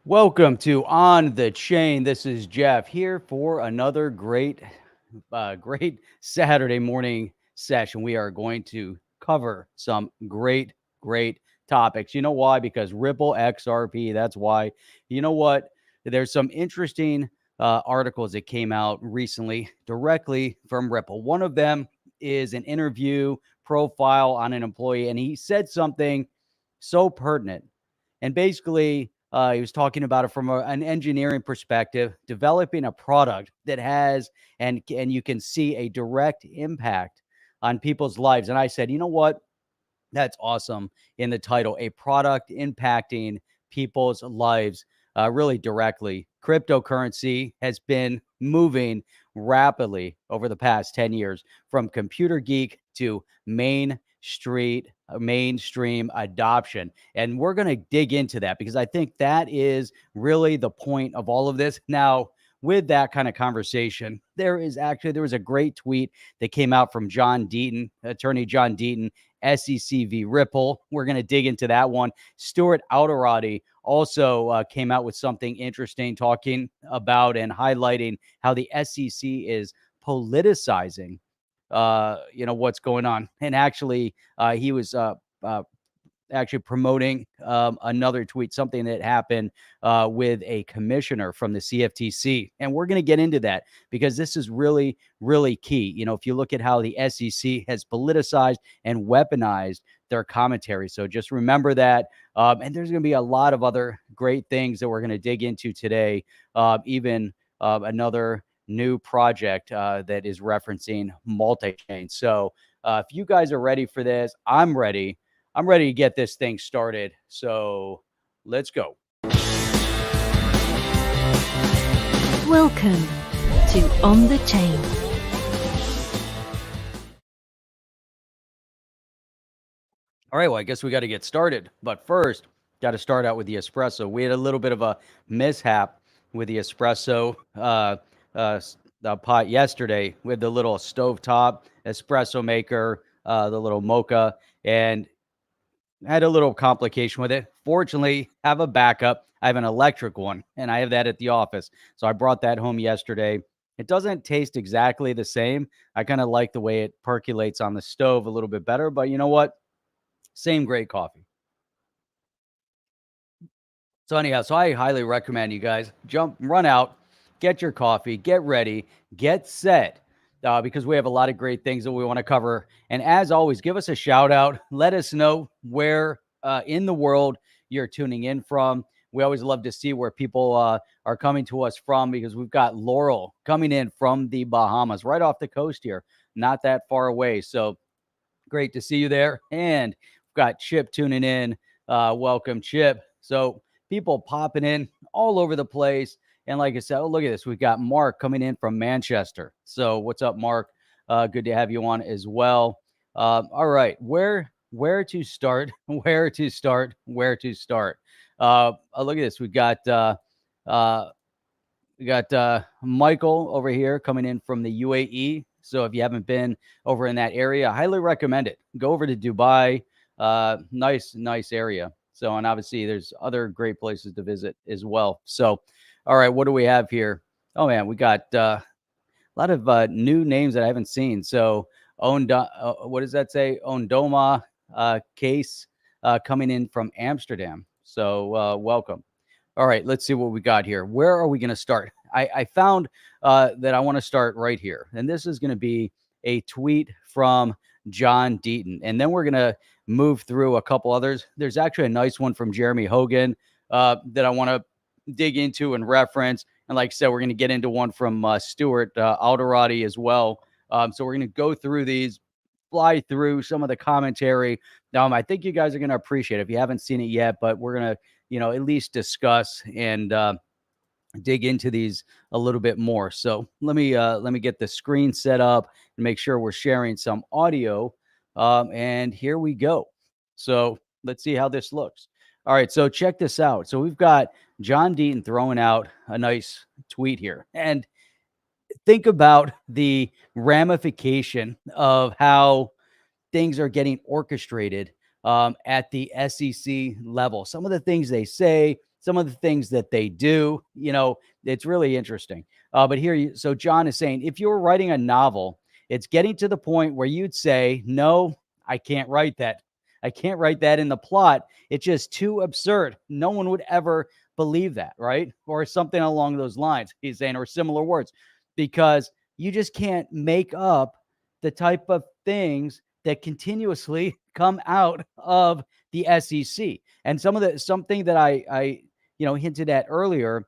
Welcome to On the Chain. This is Jeff here for another great Saturday morning session. We are going to cover some great topics. You know why? Because Ripple XRP. That's why. You know what? There's some interesting articles that came out recently directly from Ripple. One of them is an interview profile on an employee, and he said something so pertinent. And basically, he was talking about it from an engineering perspective, developing a product that has and you can see a direct impact on people's lives. And I said, you know what? That's awesome in the title, a product impacting people's lives really directly. Cryptocurrency has been moving rapidly over the past 10 years from computer geek to mainstream adoption. And we're going to dig into that because I think that is really the point of all of this. Now, with that kind of conversation, there was a great tweet that came out from John Deaton, attorney John Deaton, SEC v. Ripple. We're going to dig into that one. Stuart Alderoty also came out with something interesting, talking about and highlighting how the SEC is politicizing, what's going on. And actually, he was actually promoting another tweet, something that happened with a commissioner from the CFTC. And we're going to get into that because this is really, really key. You know, if you look at how the SEC has politicized and weaponized their commentary. So just remember that. And there's going to be a lot of other great things that we're going to dig into today. Even another new project that is referencing multi-chain. So if you guys are ready for this, I'm ready. I'm ready to get this thing started. So let's go. Welcome to On the Chain. All right, well, I guess we got to get started. But first, got to start out with the espresso. We had a little bit of a mishap with the espresso the pot yesterday with the little stovetop espresso maker, the little mocha, and had a little complication with it. Fortunately, have a backup. I have an electric one, and I have that at the office. So I brought that home yesterday. It doesn't taste exactly the same. I kind of like the way it percolates on the stove a little bit better, but you know what? Same great coffee. So anyhow, so I highly recommend you guys run out, get your coffee, get ready, get set, because we have a lot of great things that we want to cover. And as always, give us a shout out. Let us know where in the world you're tuning in from. We always love to see where people are coming to us from because we've got Laurel coming in from the Bahamas, right off the coast here, not that far away. So great to see you there. And we've got Chip tuning in. Welcome, Chip. So people popping in all over the place. And like I said, oh, look at this. We've got Mark coming in from Manchester. So what's up, Mark? Good to have you on as well. All right. Where to start? Where to start? Look at this. We got Michael over here coming in from the UAE. So if you haven't been over in that area, I highly recommend it. Go over to Dubai. Nice area. So, and obviously there's other great places to visit as well. So, all right, what do we have here? Oh man, we got a lot of new names that I haven't seen. So, what does that say? Ondoma Case coming in from Amsterdam. So, welcome. All right, let's see what we got here. Where are we going to start? I found that I want to start right here. And this is going to be a tweet from John Deaton. And then we're going to move through a couple others. There's actually a nice one from Jeremy Hogan that I want to dig into and reference. And like I said, we're going to get into one from Stuart Alderoty as well. So we're going to go through these, fly through some of the commentary. I think you guys are going to appreciate it if you haven't seen it yet, but we're going to, at least discuss and dig into these a little bit more. So let me get the screen set up and make sure we're sharing some audio. And here we go. So let's see how this looks. All right, so check this out. So we've got John Deaton throwing out a nice tweet here. And think about the ramification of how things are getting orchestrated at the SEC level. Some of the things they say, some of the things that they do. It's really interesting. But here, so John is saying, if you were writing a novel, it's getting to the point where you'd say, no, I can't write that. I can't write that in the plot. It's just too absurd. No one would ever believe that, right? Or something along those lines, he's saying, or similar words, because you just can't make up the type of things that continuously come out of the SEC. And something that I hinted at earlier,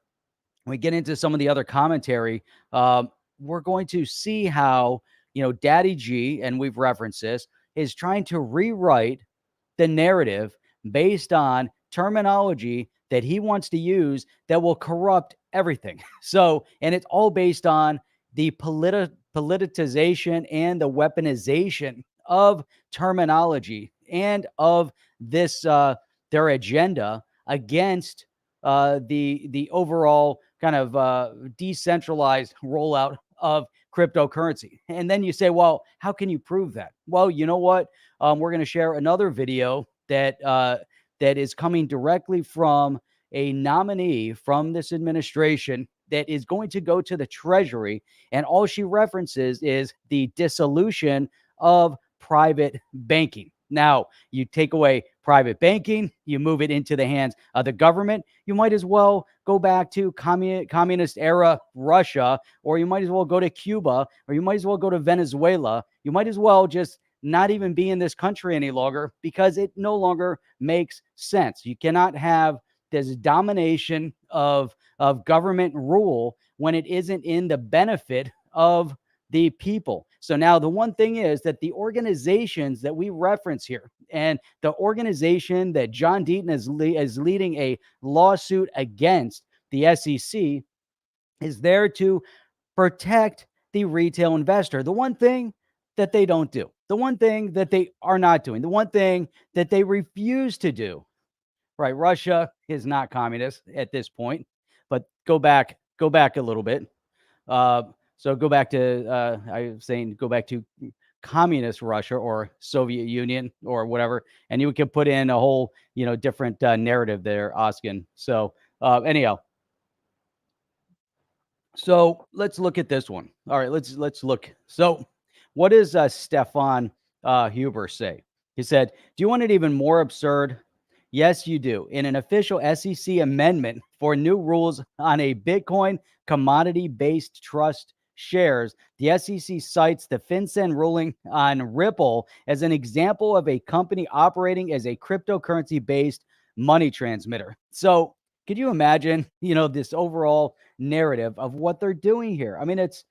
when we get into some of the other commentary, we're going to see how, Daddy G, and we've referenced this, is trying to rewrite the narrative based on terminology that he wants to use that will corrupt everything. So, and it's all based on the politicization and the weaponization of terminology and of this their agenda against the overall kind of decentralized rollout of cryptocurrency. And then you say, well, how can you prove that? Well, you know what? We're going to share another video that is coming directly from a nominee from this administration that is going to go to the Treasury, and all she references is the dissolution of private banking. Now, you take away private banking, you move it into the hands of the government. You might as well go back to communist era Russia, or you might as well go to Cuba, or you might as well go to Venezuela. You might as well just not even be in this country any longer, because it no longer makes sense. You cannot have this domination of government rule when it isn't in the benefit of the people. So now the one thing is that the organizations that we reference here, and the organization that John Deaton is leading a lawsuit against the SEC, is there to protect the retail investor. The one thing that they don't do, the one thing that they are not doing, the one thing that they refuse to do, right? Russia is not communist at this point, but go back a little bit. So go back to, I was saying, go back to communist Russia or Soviet Union or whatever, and you can put in a whole, different narrative there, Oskin. So anyhow, so let's look at this one. All right, let's look. So what does Stefan Huber say? He said, do you want it even more absurd? Yes, you do. In an official SEC amendment for new rules on a Bitcoin commodity-based trust shares, the SEC cites the FinCEN ruling on Ripple as an example of a company operating as a cryptocurrency-based money transmitter. So could you imagine, this overall narrative of what they're doing here? I mean, it's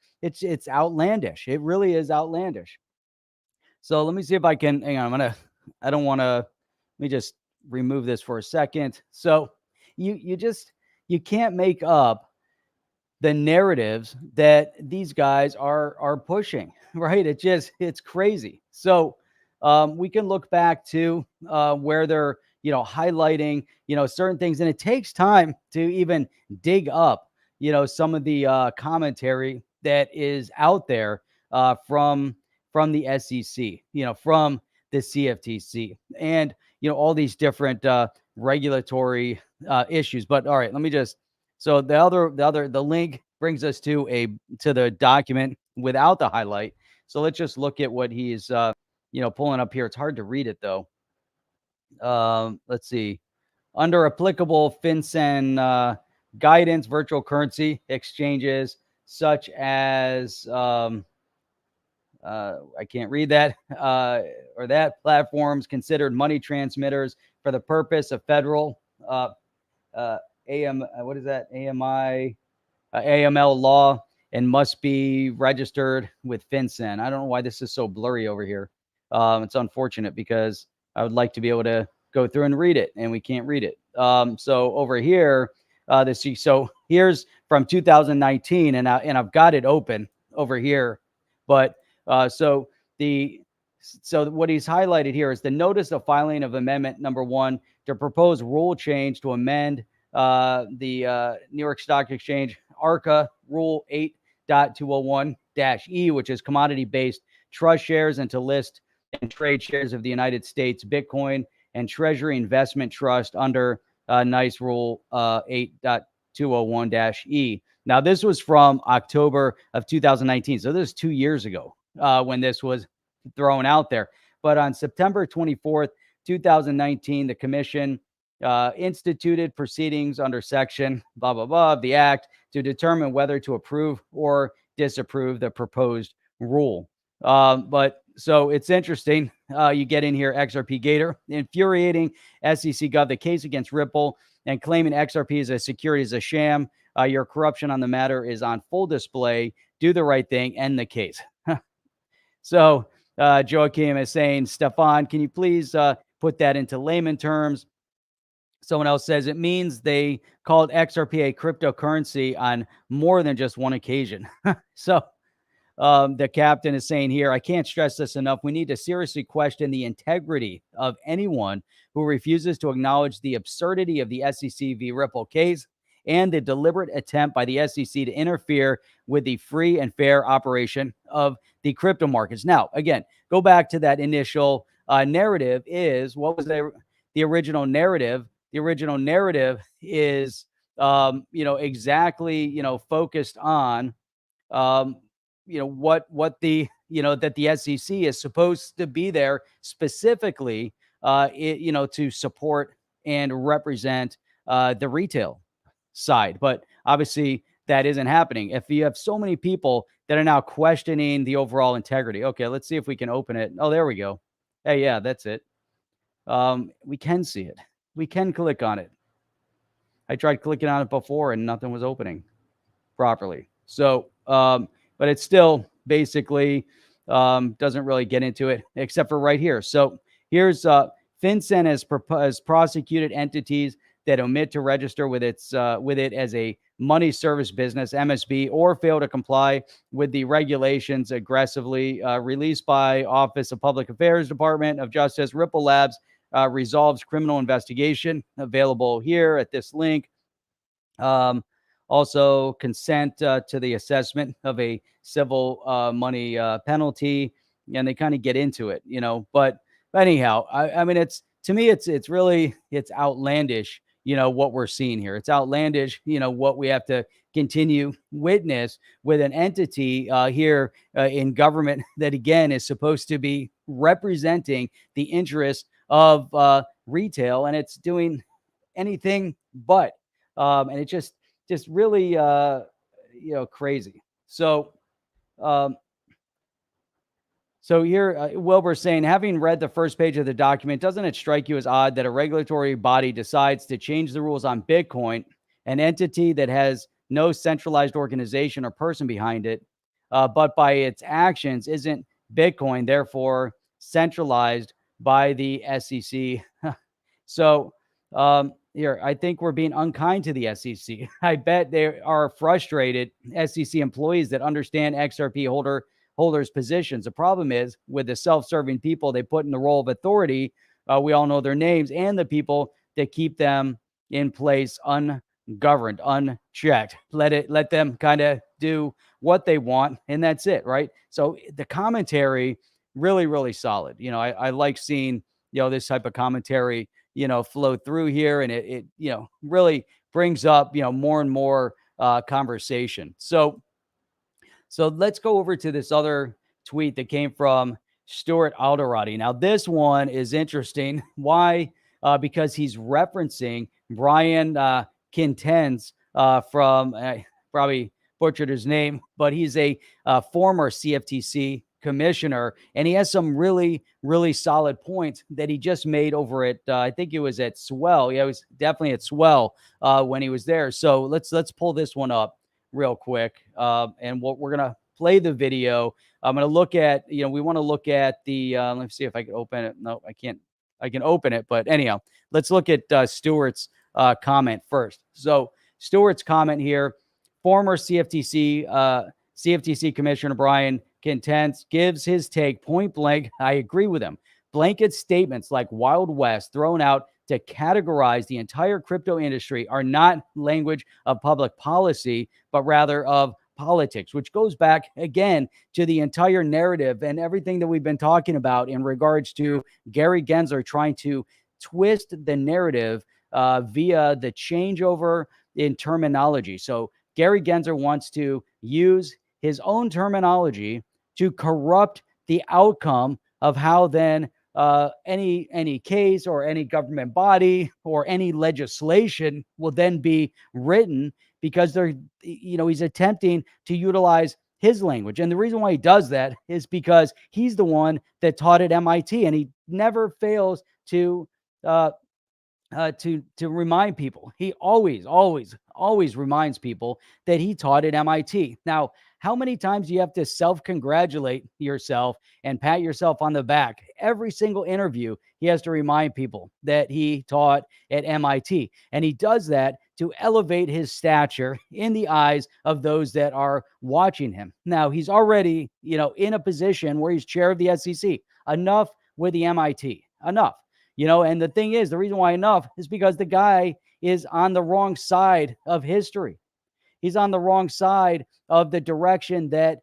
outlandish. It really is outlandish. So let me see if I can, hang on, I don't want to, let me just remove this for a second. So you can't make up the narratives that these guys are pushing, right? It's crazy. So we can look back to where they're, highlighting, certain things, and it takes time to even dig up, some of the commentary that is out there from the SEC, from the CFTC, and all these different regulatory issues. But all right, let me just, so the link brings us to the document without the highlight. So let's just look at what he's pulling up here. It's hard to read it though. Let's see. Under applicable FinCEN guidance, virtual currency exchanges such as I can't read that, or that platforms considered money transmitters for the purpose of federal AML law, and must be registered with FinCEN. I don't know why this is so blurry over here. It's unfortunate because I would like to be able to go through and read it, and we can't read it. So over here, so here's from 2019, and I've got it open over here, but so what he's highlighted here is the notice of filing of amendment number 1 to propose rule change to amend the New York Stock Exchange ARCA Rule 8.201-E, which is commodity-based trust shares, and to list and trade shares of the United States Bitcoin and Treasury Investment Trust under nice rule 8.201-E. Now, this was from October of 2019. So this is 2 years ago when this was thrown out there. But on September 24th, 2019, the commission instituted proceedings under section blah, blah, blah of the act to determine whether to approve or disapprove the proposed rule. But so it's interesting. You get in here, XRP Gator, infuriating SEC Gov, the case against Ripple and claiming XRP as a security is a sham. Your corruption on the matter is on full display. Do the right thing, end the case. So Joachim is saying, Stefan, can you please put that into layman terms? Someone else says it means they called XRP a cryptocurrency on more than just one occasion. So the captain is saying here, I can't stress this enough. We need to seriously question the integrity of anyone who refuses to acknowledge the absurdity of the SEC v. Ripple case and the deliberate attempt by the SEC to interfere with the free and fair operation of the crypto markets. Now, again, go back to that initial narrative is, what was the original narrative? The original narrative is, exactly, focused on, what the, that the SEC is supposed to be there specifically, to support and represent the retail side. But obviously that isn't happening. If you have so many people that are now questioning the overall integrity. Okay, let's see if we can open it. Oh, there we go. Hey, yeah, that's it. We can see it. We can click on it. I tried clicking on it before and nothing was opening properly. So, but it's still basically doesn't really get into it except for right here. So here's FinCEN has prosecuted entities that omit to register with it as a money service business, MSB, or fail to comply with the regulations aggressively released by Office of Public Affairs, Department of Justice. Ripple Labs resolves criminal investigation, available here at this link. Also consent to the assessment of a civil money penalty, and they kind of get into it, but anyhow, I mean, to me, it's really outlandish, what we're seeing here. It's outlandish, what we have to continue witness with an entity here in government that, again, is supposed to be representing the interest of retail, and it's doing anything but. And it just really, crazy. So, so here, Wilbur's saying, having read the first page of the document, doesn't it strike you as odd that a regulatory body decides to change the rules on Bitcoin, an entity that has no centralized organization or person behind it, but by its actions isn't Bitcoin, therefore centralized by the SEC? So here, I think we're being unkind to the SEC. I bet they are frustrated SEC employees that understand XRP holders' positions. The problem is with the self-serving people they put in the role of authority. We all know their names, and the people that keep them in place ungoverned, unchecked. Let them kind of do what they want, and that's it, right? So the commentary really, really solid. I like seeing this type of commentary flow through here, and it really brings up more and more conversation. So let's go over to this other tweet that came from Stuart Alderoty. Now, this one is interesting. Why? Because he's referencing Brian Quintens from, probably butchered his name, but he's a former CFTC commissioner, and he has some really, really solid points that he just made over at, I think it was at Swell. Yeah, it was definitely at Swell when he was there. So let's pull this one up real quick. And we're going to play the video. I'm going to look at, we want to look at the, let's see if I can open it. No, I can't. I can open it. But anyhow, let's look at Stuart's comment first. So Stuart's comment here, former CFTC Commissioner Brian Quintens gives his take point blank. I agree with him. Blanket statements like Wild West thrown out to categorize the entire crypto industry are not language of public policy, but rather of politics, which goes back again to the entire narrative and everything that we've been talking about in regards to Gary Gensler trying to twist the narrative via the changeover in terminology. So Gary Gensler wants to use his own terminology to corrupt the outcome of how then any case or any government body or any legislation will then be written, because he's attempting to utilize his language. And the reason why he does that is because he's the one that taught at MIT, and he never fails to uh, remind people. He always reminds people that he taught at MIT. Now, how many times do you have to self-congratulate yourself and pat yourself on the back? Every single interview, he has to remind people that he taught at MIT. And he does that to elevate his stature in the eyes of those that are watching him. Now, he's already, in a position where he's chair of the SEC. Enough with the MIT. Enough. And the thing is, the reason why enough is because the guy is on the wrong side of history. He's on the wrong side of the direction that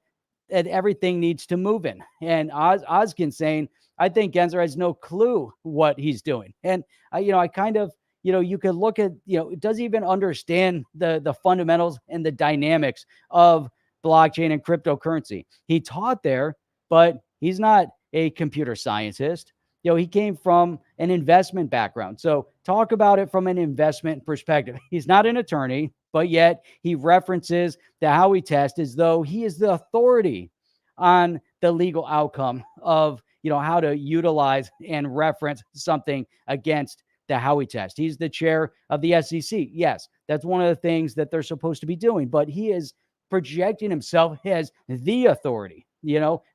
everything needs to move in. And Ozkin's saying, I think Gensler has no clue what he's doing. And I kind of, you could look at, it doesn't even understand the fundamentals and the dynamics of blockchain and cryptocurrency. He taught there, but he's not a computer scientist. He came from an investment background. So talk about it from an investment perspective. He's not an attorney, but yet he references the Howey test as though he is the authority on the legal outcome of, how to utilize and reference something against the Howey test. He's the chair of the SEC. Yes, that's one of the things that they're supposed to be doing, but he is projecting himself as the authority,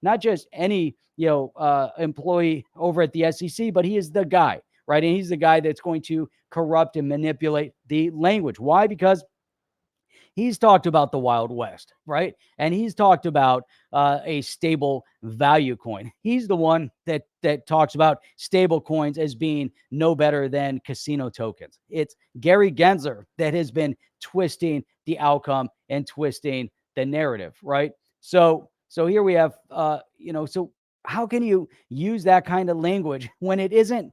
not just any, employee over at the SEC, but he is the guy, right? And he's the guy that's going to corrupt and manipulate the language. Why? Because he's talked about the Wild West, right? And he's talked about a stable value coin. He's the one that talks about stable coins as being no better than casino tokens. It's Gary Gensler that has been twisting the outcome and twisting the narrative, right? So here we have, so how can you use that kind of language when it isn't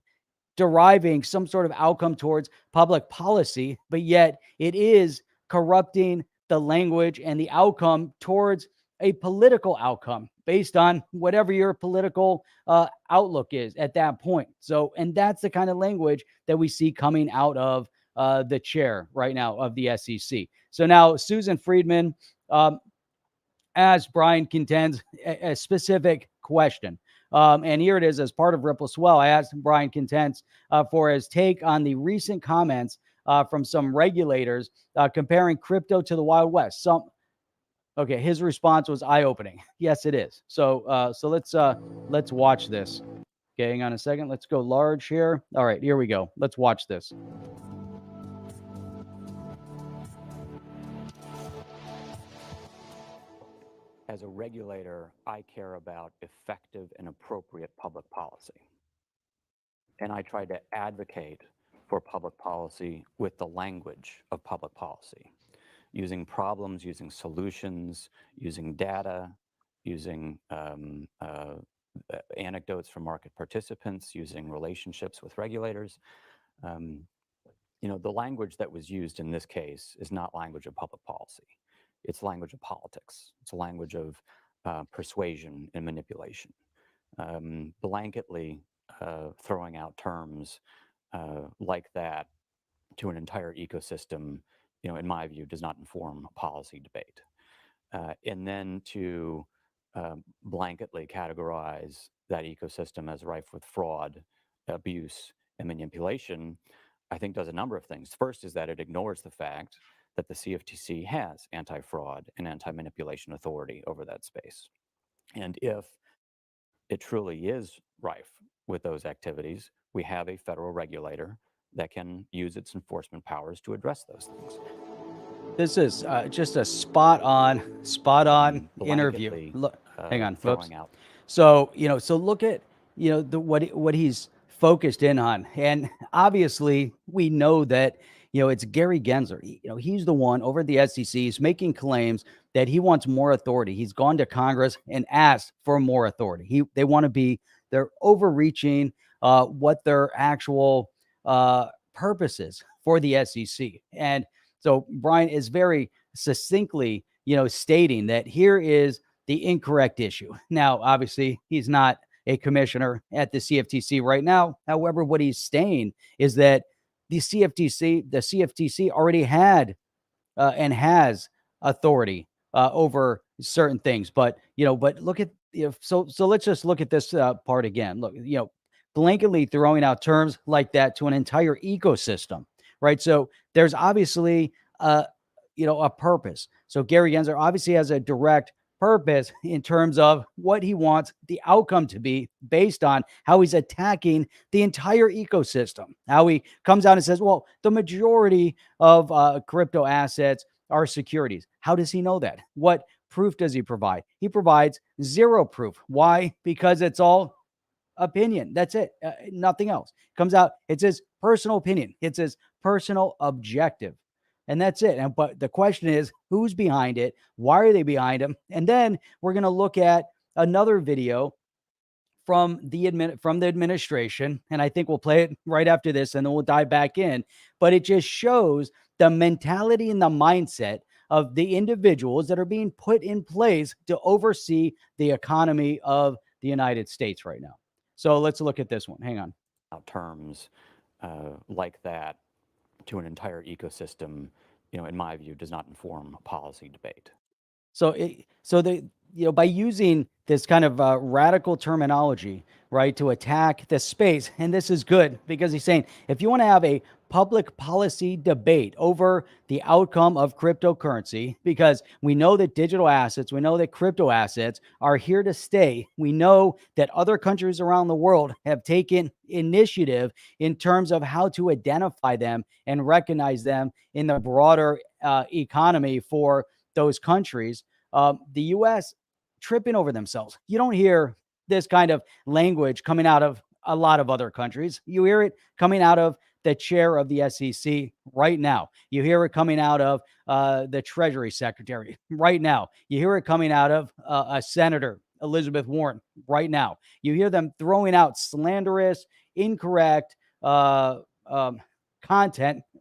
deriving some sort of outcome towards public policy, but yet it is corrupting the language and the outcome towards a political outcome based on whatever your political outlook is at that point. So, and that's the kind of language that we see coming out of the chair right now of the SEC. So now Susan Friedman, as Brian contends, a specific question. And here it is, as part of Ripple Swell. I asked Brian Contents for his take on the recent comments from some regulators comparing crypto to the Wild West. Okay, his response was eye-opening. Yes, it is. So let's watch this. Okay, hang on a second. Let's go large here. All right, here we go. Let's watch this. As a regulator, I care about effective and appropriate public policy. And I try to advocate for public policy with the language of public policy, using problems, using solutions, using data, using anecdotes from market participants, using relationships with regulators. The language that was used in this case is not language of public policy. It's language of politics. It's a language of persuasion and manipulation. Blanketly throwing out terms like that to an entire ecosystem, in my view, does not inform a policy debate. And then to blanketly categorize that ecosystem as rife with fraud, abuse, and manipulation, I think does a number of things. First is that it ignores the fact that the CFTC has anti-fraud and anti-manipulation authority over that space. And if it truly is rife with those activities, we have a federal regulator that can use its enforcement powers to address those things. This is just a spot on interview. Look, hang on, folks. So look at what he's focused in on, and obviously we know that it's Gary Gensler. He's the one over at the SEC. He's making claims that he wants more authority. He's gone to Congress and asked for more authority. They're overreaching what their actual purposes for the SEC. And so Brian is very succinctly, stating that here is the incorrect issue. Now, obviously, he's not a commissioner at the CFTC right now. However, what he's saying is that the CFTC already had and has authority over certain things. But look at so let's just look at this part again. Look, blanketly throwing out terms like that to an entire ecosystem, right? So there's obviously a purpose. So Gary Gensler obviously has a direct purpose in terms of what he wants the outcome to be based on how he's attacking the entire ecosystem. How he comes out and says, well, the majority of crypto assets are securities. How does he know that? What proof does he provide? He provides zero proof. Why? Because it's all opinion. That's it. Nothing else. Comes out. It's his personal opinion. It's his personal objective. And that's it. But the question is, who's behind it? Why are they behind him? And then we're going to look at another video from the administration, and I think we'll play it right after this, and then we'll dive back in. But it just shows the mentality and the mindset of the individuals that are being put in place to oversee the economy of the United States right now. So let's look at this one. Hang on. Terms like that to an entire ecosystem, in my view, does not inform a policy debate. So by using this kind of radical terminology, right, to attack the space, and this is good because he's saying if you want to have a public policy debate over the outcome of cryptocurrency, because we know that digital assets, we know that crypto assets are here to stay. We know that other countries around the world have taken initiative in terms of how to identify them and recognize them in the broader economy for those countries. The U.S. tripping over themselves. You don't hear this kind of language coming out of a lot of other countries. You hear it coming out of the chair of the SEC right now. You hear it coming out of the Treasury Secretary right now. You hear it coming out of a Senator, Elizabeth Warren, right now. You hear them throwing out slanderous, incorrect content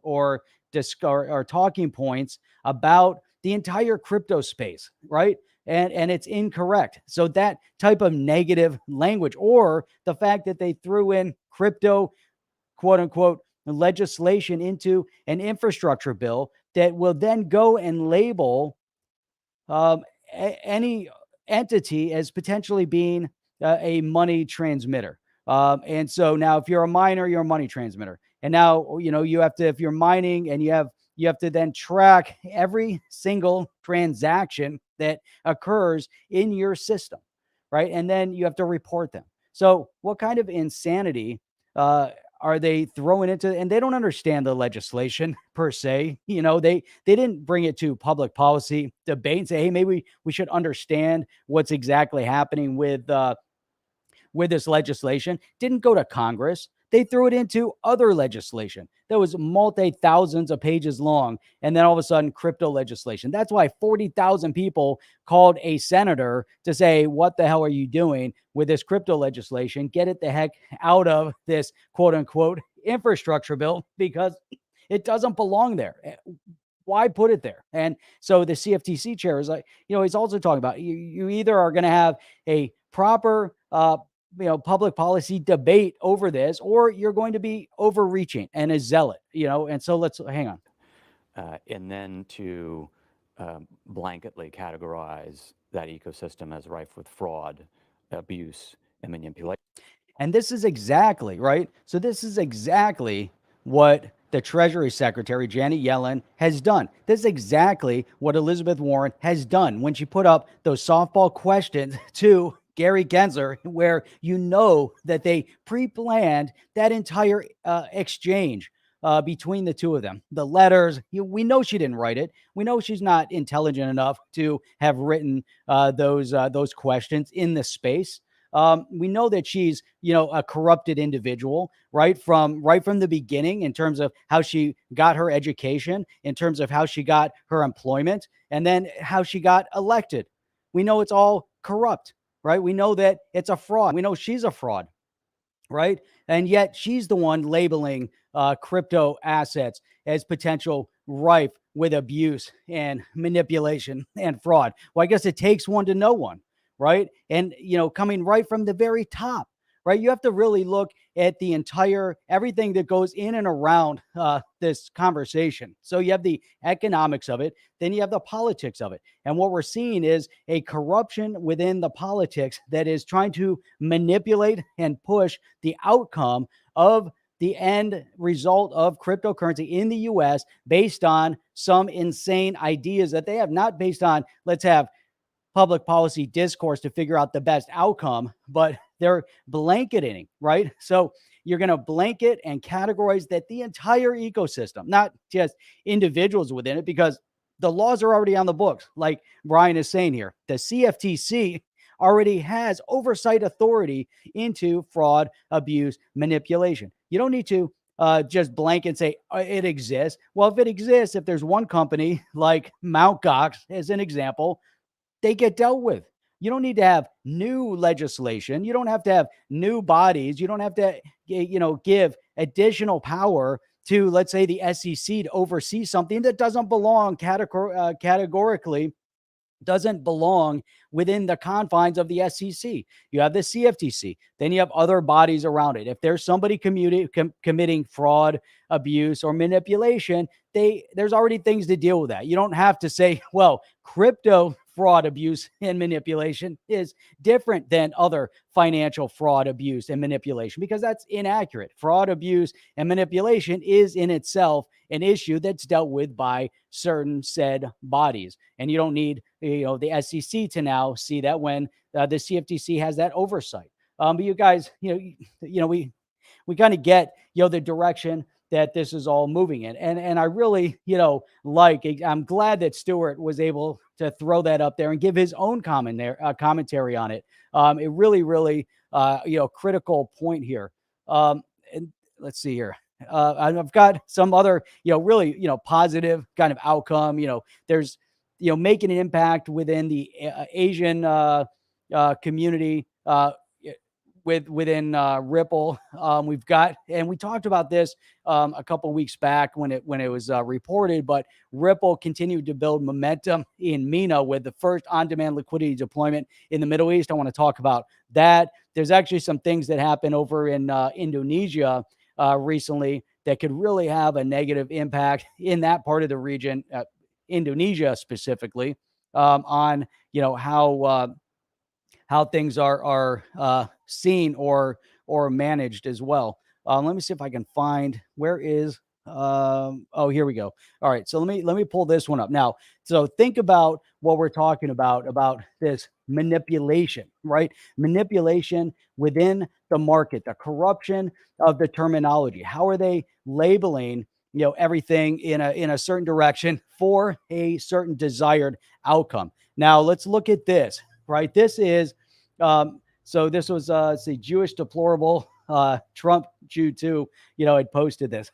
or talking points about the entire crypto space, right? And it's incorrect. So that type of negative language, or the fact that they threw in crypto, quote unquote, legislation into an infrastructure bill that will then go and label any entity as potentially being a money transmitter. And so now if you're a miner, you're a money transmitter. And now, you have to, if you're mining and you have to then track every single transaction that occurs in your system, right? And then you have to report them. So what kind of insanity are they throwing into? And they don't understand the legislation per se. They didn't bring it to public policy debate and say, hey, maybe we should understand what's exactly happening with this legislation. Didn't go to Congress. They threw it into other legislation that was multi-thousands of pages long. And then all of a sudden, crypto legislation. That's why 40,000 people called a senator to say, what the hell are you doing with this crypto legislation? Get it the heck out of this quote unquote infrastructure bill, because it doesn't belong there. Why put it there? And so the CFTC chair is like, he's also talking about you either are going to have a proper public policy debate over this, or you're going to be overreaching and a zealot, and so let's hang on. And then to blanketly categorize that ecosystem as rife with fraud, abuse, and manipulation. And this is exactly right. So this is exactly what the Treasury Secretary, Janet Yellen, has done. This is exactly what Elizabeth Warren has done when she put up those softball questions to Gary Gensler, where that they pre-planned that entire exchange between the two of them. The letters, we know she didn't write it. We know she's not intelligent enough to have written those questions in the space. We know that she's, a corrupted individual, right from the beginning, in terms of how she got her education, in terms of how she got her employment, and then how she got elected. We know it's all corrupt. Right? We know that it's a fraud. We know she's a fraud. right? And yet she's the one labeling crypto assets as potential rife with abuse and manipulation and fraud. Well, I guess it takes one to know one, right? And, coming right from the very top, right? You have to really look at the entire everything that goes in and around this conversation. So you have the economics of it, then you have the politics of it. And what we're seeing is a corruption within the politics that is trying to manipulate and push the outcome of the end result of cryptocurrency in the US based on some insane ideas that they have, not based on let's have public policy discourse to figure out the best outcome, but they're blanketing, right? So you're going to blanket and categorize that the entire ecosystem, not just individuals within it, because the laws are already on the books. Like Brian is saying here, the CFTC already has oversight authority into fraud, abuse, manipulation. You don't need to just blanket say it exists. Well, if it exists, if there's one company like Mt. Gox, as an example, they get dealt with. You don't need to have new legislation. You don't have to have new bodies. You don't have to, give additional power to, let's say, the SEC to oversee something that doesn't belong categorically, doesn't belong within the confines of the SEC. You have the CFTC, then you have other bodies around it. If there's somebody committing fraud, abuse, or manipulation, there's already things to deal with that. You don't have to say, well, crypto fraud, abuse, and manipulation is different than other financial fraud, abuse, and manipulation, because that's inaccurate. Fraud, abuse, and manipulation is in itself an issue that's dealt with by certain said bodies. And you don't need, the SEC to now see that when the CFTC has that oversight. But you guys, we kind of get, the direction that this is all moving in. And I really, I'm glad that Stuart was able to throw that up there and give his own commentary on it. It really, really, critical point here. And let's see here. I've got some other, really, positive kind of outcome. There's, making an impact within the Asian community. Within Ripple, we've got, and we talked about this a couple weeks back when it was reported, but Ripple continued to build momentum in MENA with the first on-demand liquidity deployment in the Middle East. I want to talk about that. There's actually some things that happened over in Indonesia recently that could really have a negative impact in that part of the region, Indonesia specifically, on how things are seen or managed as well. Let me see if I can find where is. Oh, here we go. All right, so let me pull this one up now. So think about what we're talking about this manipulation, right? Manipulation within the market, the corruption of the terminology. How are they labeling, everything in a certain direction for a certain desired outcome? Now let's look at this. Right. This is so this was the Jewish Deplorable, Trump Jew too, had posted this.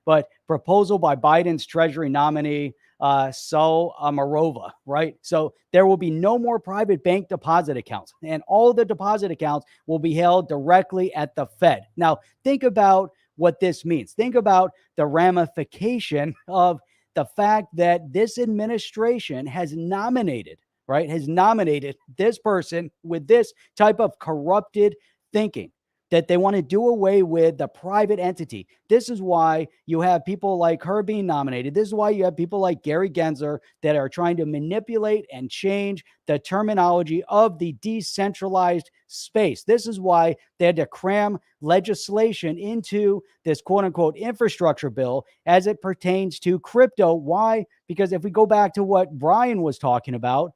But proposal by Biden's Treasury nominee, Omarova, right? So there will be no more private bank deposit accounts, and all the deposit accounts will be held directly at the Fed. Now, think about what this means. Think about the ramification of the fact that this administration has nominated this person with this type of corrupted thinking, that they want to do away with the private entity. This is why you have people like her being nominated. This is why you have people like Gary Gensler that are trying to manipulate and change the terminology of the decentralized space. This is why they had to cram legislation into this quote unquote infrastructure bill as it pertains to crypto. Why? Because if we go back to what Brian was talking about,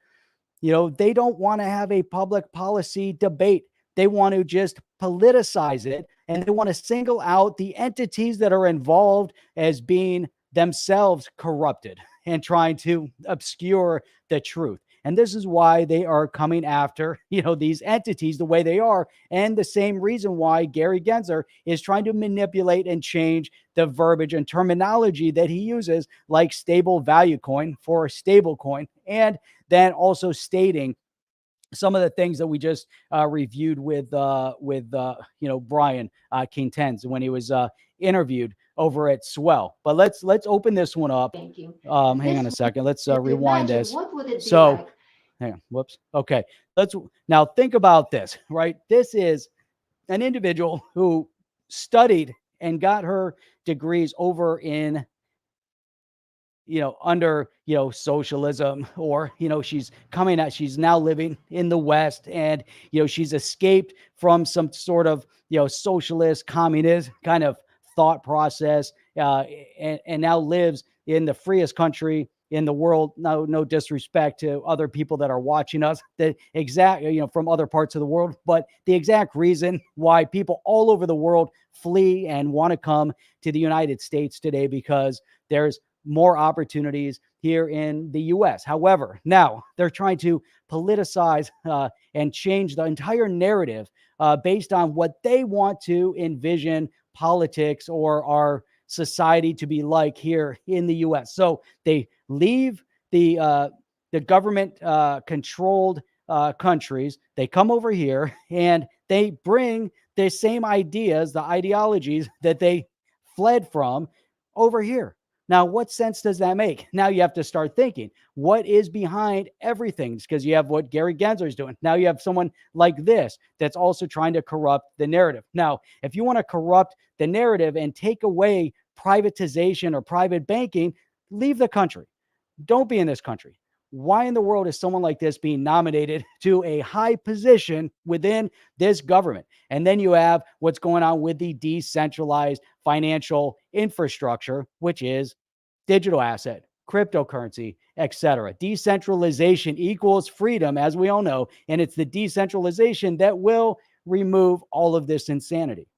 they don't want to have a public policy debate. They want to just politicize it, and they want to single out the entities that are involved as being themselves corrupted and trying to obscure the truth. And this is why they are coming after, these entities the way they are. And the same reason why Gary Gensler is trying to manipulate and change the verbiage and terminology that he uses, like stable value coin for stable coin. And then also stating some of the things that we just reviewed with Brian Quintens when he was interviewed over at Swell. But let's open this one up. Banking. Hang on a second. Let's rewind imagine this. what would it be So, like? hang on. Whoops. Okay. Let's now think about this, right? This is an individual who studied and got her degrees over in under socialism, or she's now living in the West, and she's escaped from some sort of socialist communist kind of thought process, and now lives in the freest country in the world. No disrespect to other people that are watching us, the exact from other parts of the world, but the exact reason why people all over the world flee and want to come to the United States today, because there's more opportunities here in the US. However, now they're trying to politicize and change the entire narrative based on what they want to envision politics or our society to be like here in the US. So they leave the government controlled countries. They come over here and they bring the same ideas, the ideologies that they fled from over here. Now, what sense does that make? Now you have to start thinking, what is behind everything? Because you have what Gary Gensler is doing. Now you have someone like this that's also trying to corrupt the narrative. Now, if you want to corrupt the narrative and take away privatization or private banking, leave the country. Don't be in this country. Why in the world is someone like this being nominated to a high position within this government? And then you have what's going on with the decentralized financial infrastructure, which is digital asset, cryptocurrency, etc. Decentralization equals freedom, as we all know, and it's the decentralization that will remove all of this insanity,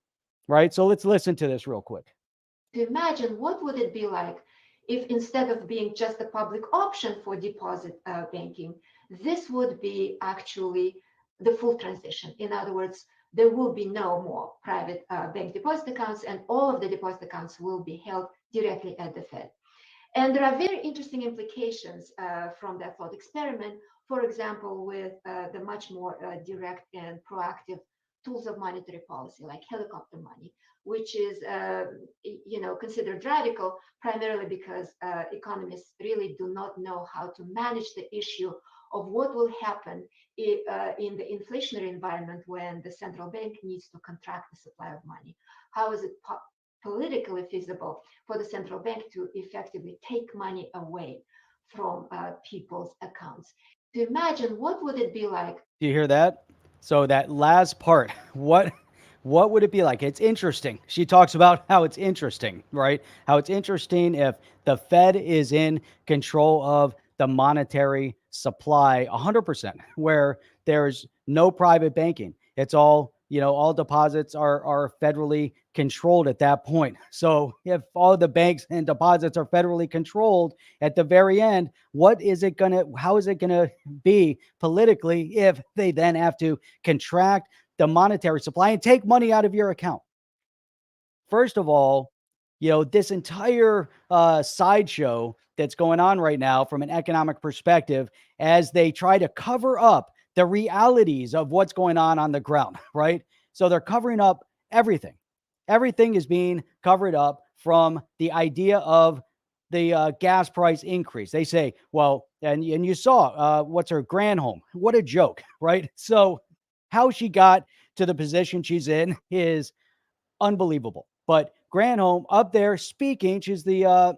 right? So let's listen to this real quick. Imagine what would it be like if, instead of being just a public option for deposit banking, this would be actually the full transition. In other words, there will be no more private bank deposit accounts, and all of the deposit accounts will be held directly at the Fed. And there are very interesting implications from that thought experiment, for example, with the much more direct and proactive tools of monetary policy, like helicopter money, which is considered radical primarily because economists really do not know how to manage the issue of what will happen in the inflationary environment when the central bank needs to contract the supply of money. How is it politically feasible for the central bank to effectively take money away from people's accounts? To imagine what would it be like. Do you hear that? So that last part, what would it be like? It's interesting. She talks about how it's interesting, right? How it's interesting if the Fed is in control of the monetary supply 100%, where there's no private banking. It's all, all deposits are federally controlled at that point. So if all the banks and deposits are federally controlled at the very end, how is it going to be politically if they then have to contract the monetary supply and take money out of your account? First of all, this entire sideshow that's going on right now from an economic perspective, as they try to cover up the realities of what's going on the ground, right? So they're covering up everything. Everything is being covered up, from the idea of the gas price increase. They say, well, and you saw what's her Granholm. What a joke, right? So how she got to the position she's in is unbelievable. But Granholm up there speaking, she's the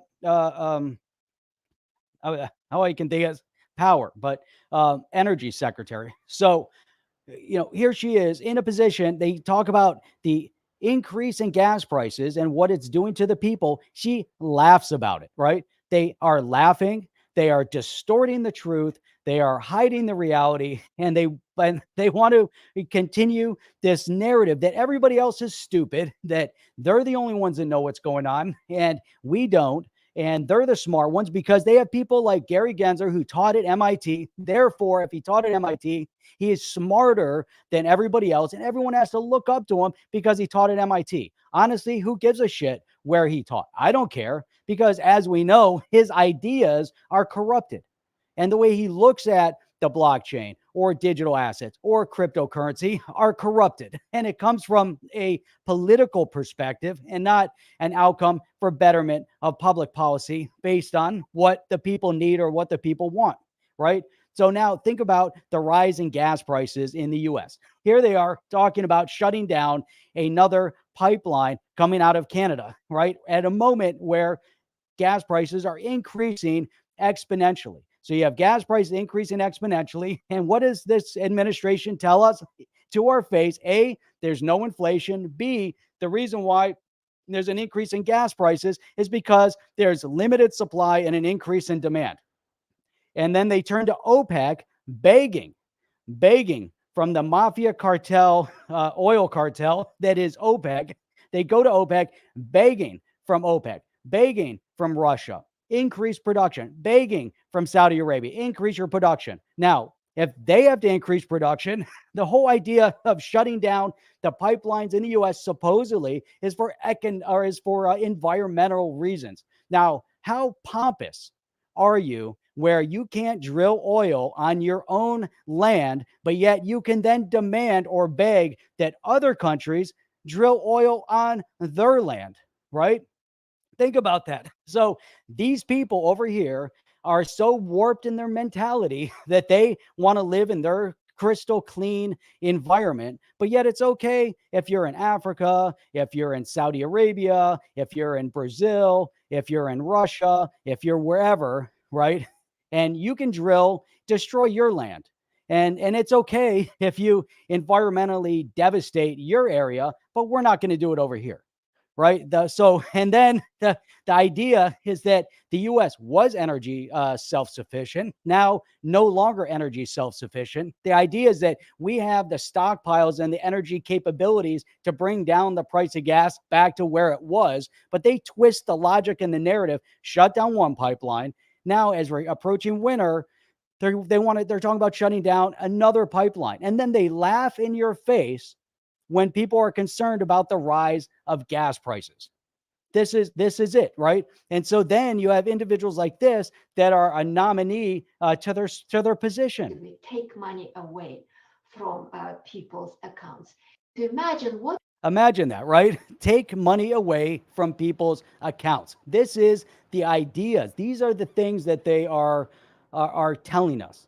how I can think of power, but energy secretary. So, here she is in a position. They talk about the increase in gas prices and what it's doing to the people. She laughs about it, right? They are laughing. They are distorting the truth. They are hiding the reality, and they want to continue this narrative that everybody else is stupid, that they're the only ones that know what's going on, and we don't. And they're the smart ones because they have people like Gary Gensler, who taught at MIT. Therefore, if he taught at MIT, he is smarter than everybody else, and everyone has to look up to him because he taught at MIT. Honestly, who gives a shit where he taught? I don't care, because as we know, his ideas are corrupted. And the way he looks at the blockchain or digital assets or cryptocurrency are corrupted. And it comes from a political perspective and not an outcome for betterment of public policy based on what the people need or what the people want, right? So now think about the rise in gas prices in the US. Here they are talking about shutting down another pipeline coming out of Canada, right? At a moment where gas prices are increasing exponentially. So you have gas prices increasing exponentially. And what does this administration tell us to our face? A, there's no inflation. B, the reason why there's an increase in gas prices is because there's limited supply and an increase in demand. And then they turn to OPEC begging from the mafia cartel, oil cartel that is OPEC. They go to OPEC begging from OPEC, begging from Russia, increase production, begging from Saudi Arabia, increase your production. Now, if they have to increase production, the whole idea of shutting down the pipelines in the U.S. supposedly is for environmental reasons. Now, how pompous are you where you can't drill oil on your own land, but yet you can then demand or beg that other countries drill oil on their land, right? Think about that. So these people over here are so warped in their mentality that they want to live in their crystal clean environment, but yet it's okay if you're in Africa, if you're in Saudi Arabia, if you're in Brazil, if you're in Russia, if you're wherever, right? And you can destroy your land. And it's okay if you environmentally devastate your area, but we're not going to do it over here. Right. And then the idea is that the U.S. was energy self-sufficient, now no longer energy self-sufficient. The idea is that we have the stockpiles and the energy capabilities to bring down the price of gas back to where it was. But they twist the logic and the narrative, shut down one pipeline. Now, as we're approaching winter, they're talking about shutting down another pipeline. And then they laugh in your face when people are concerned about the rise of gas prices. This is it, right? And so then you have individuals like this that are a nominee to their position. Take money away from people's accounts. Imagine that, right? Take money away from people's accounts. This is the ideas. These are the things that they are telling us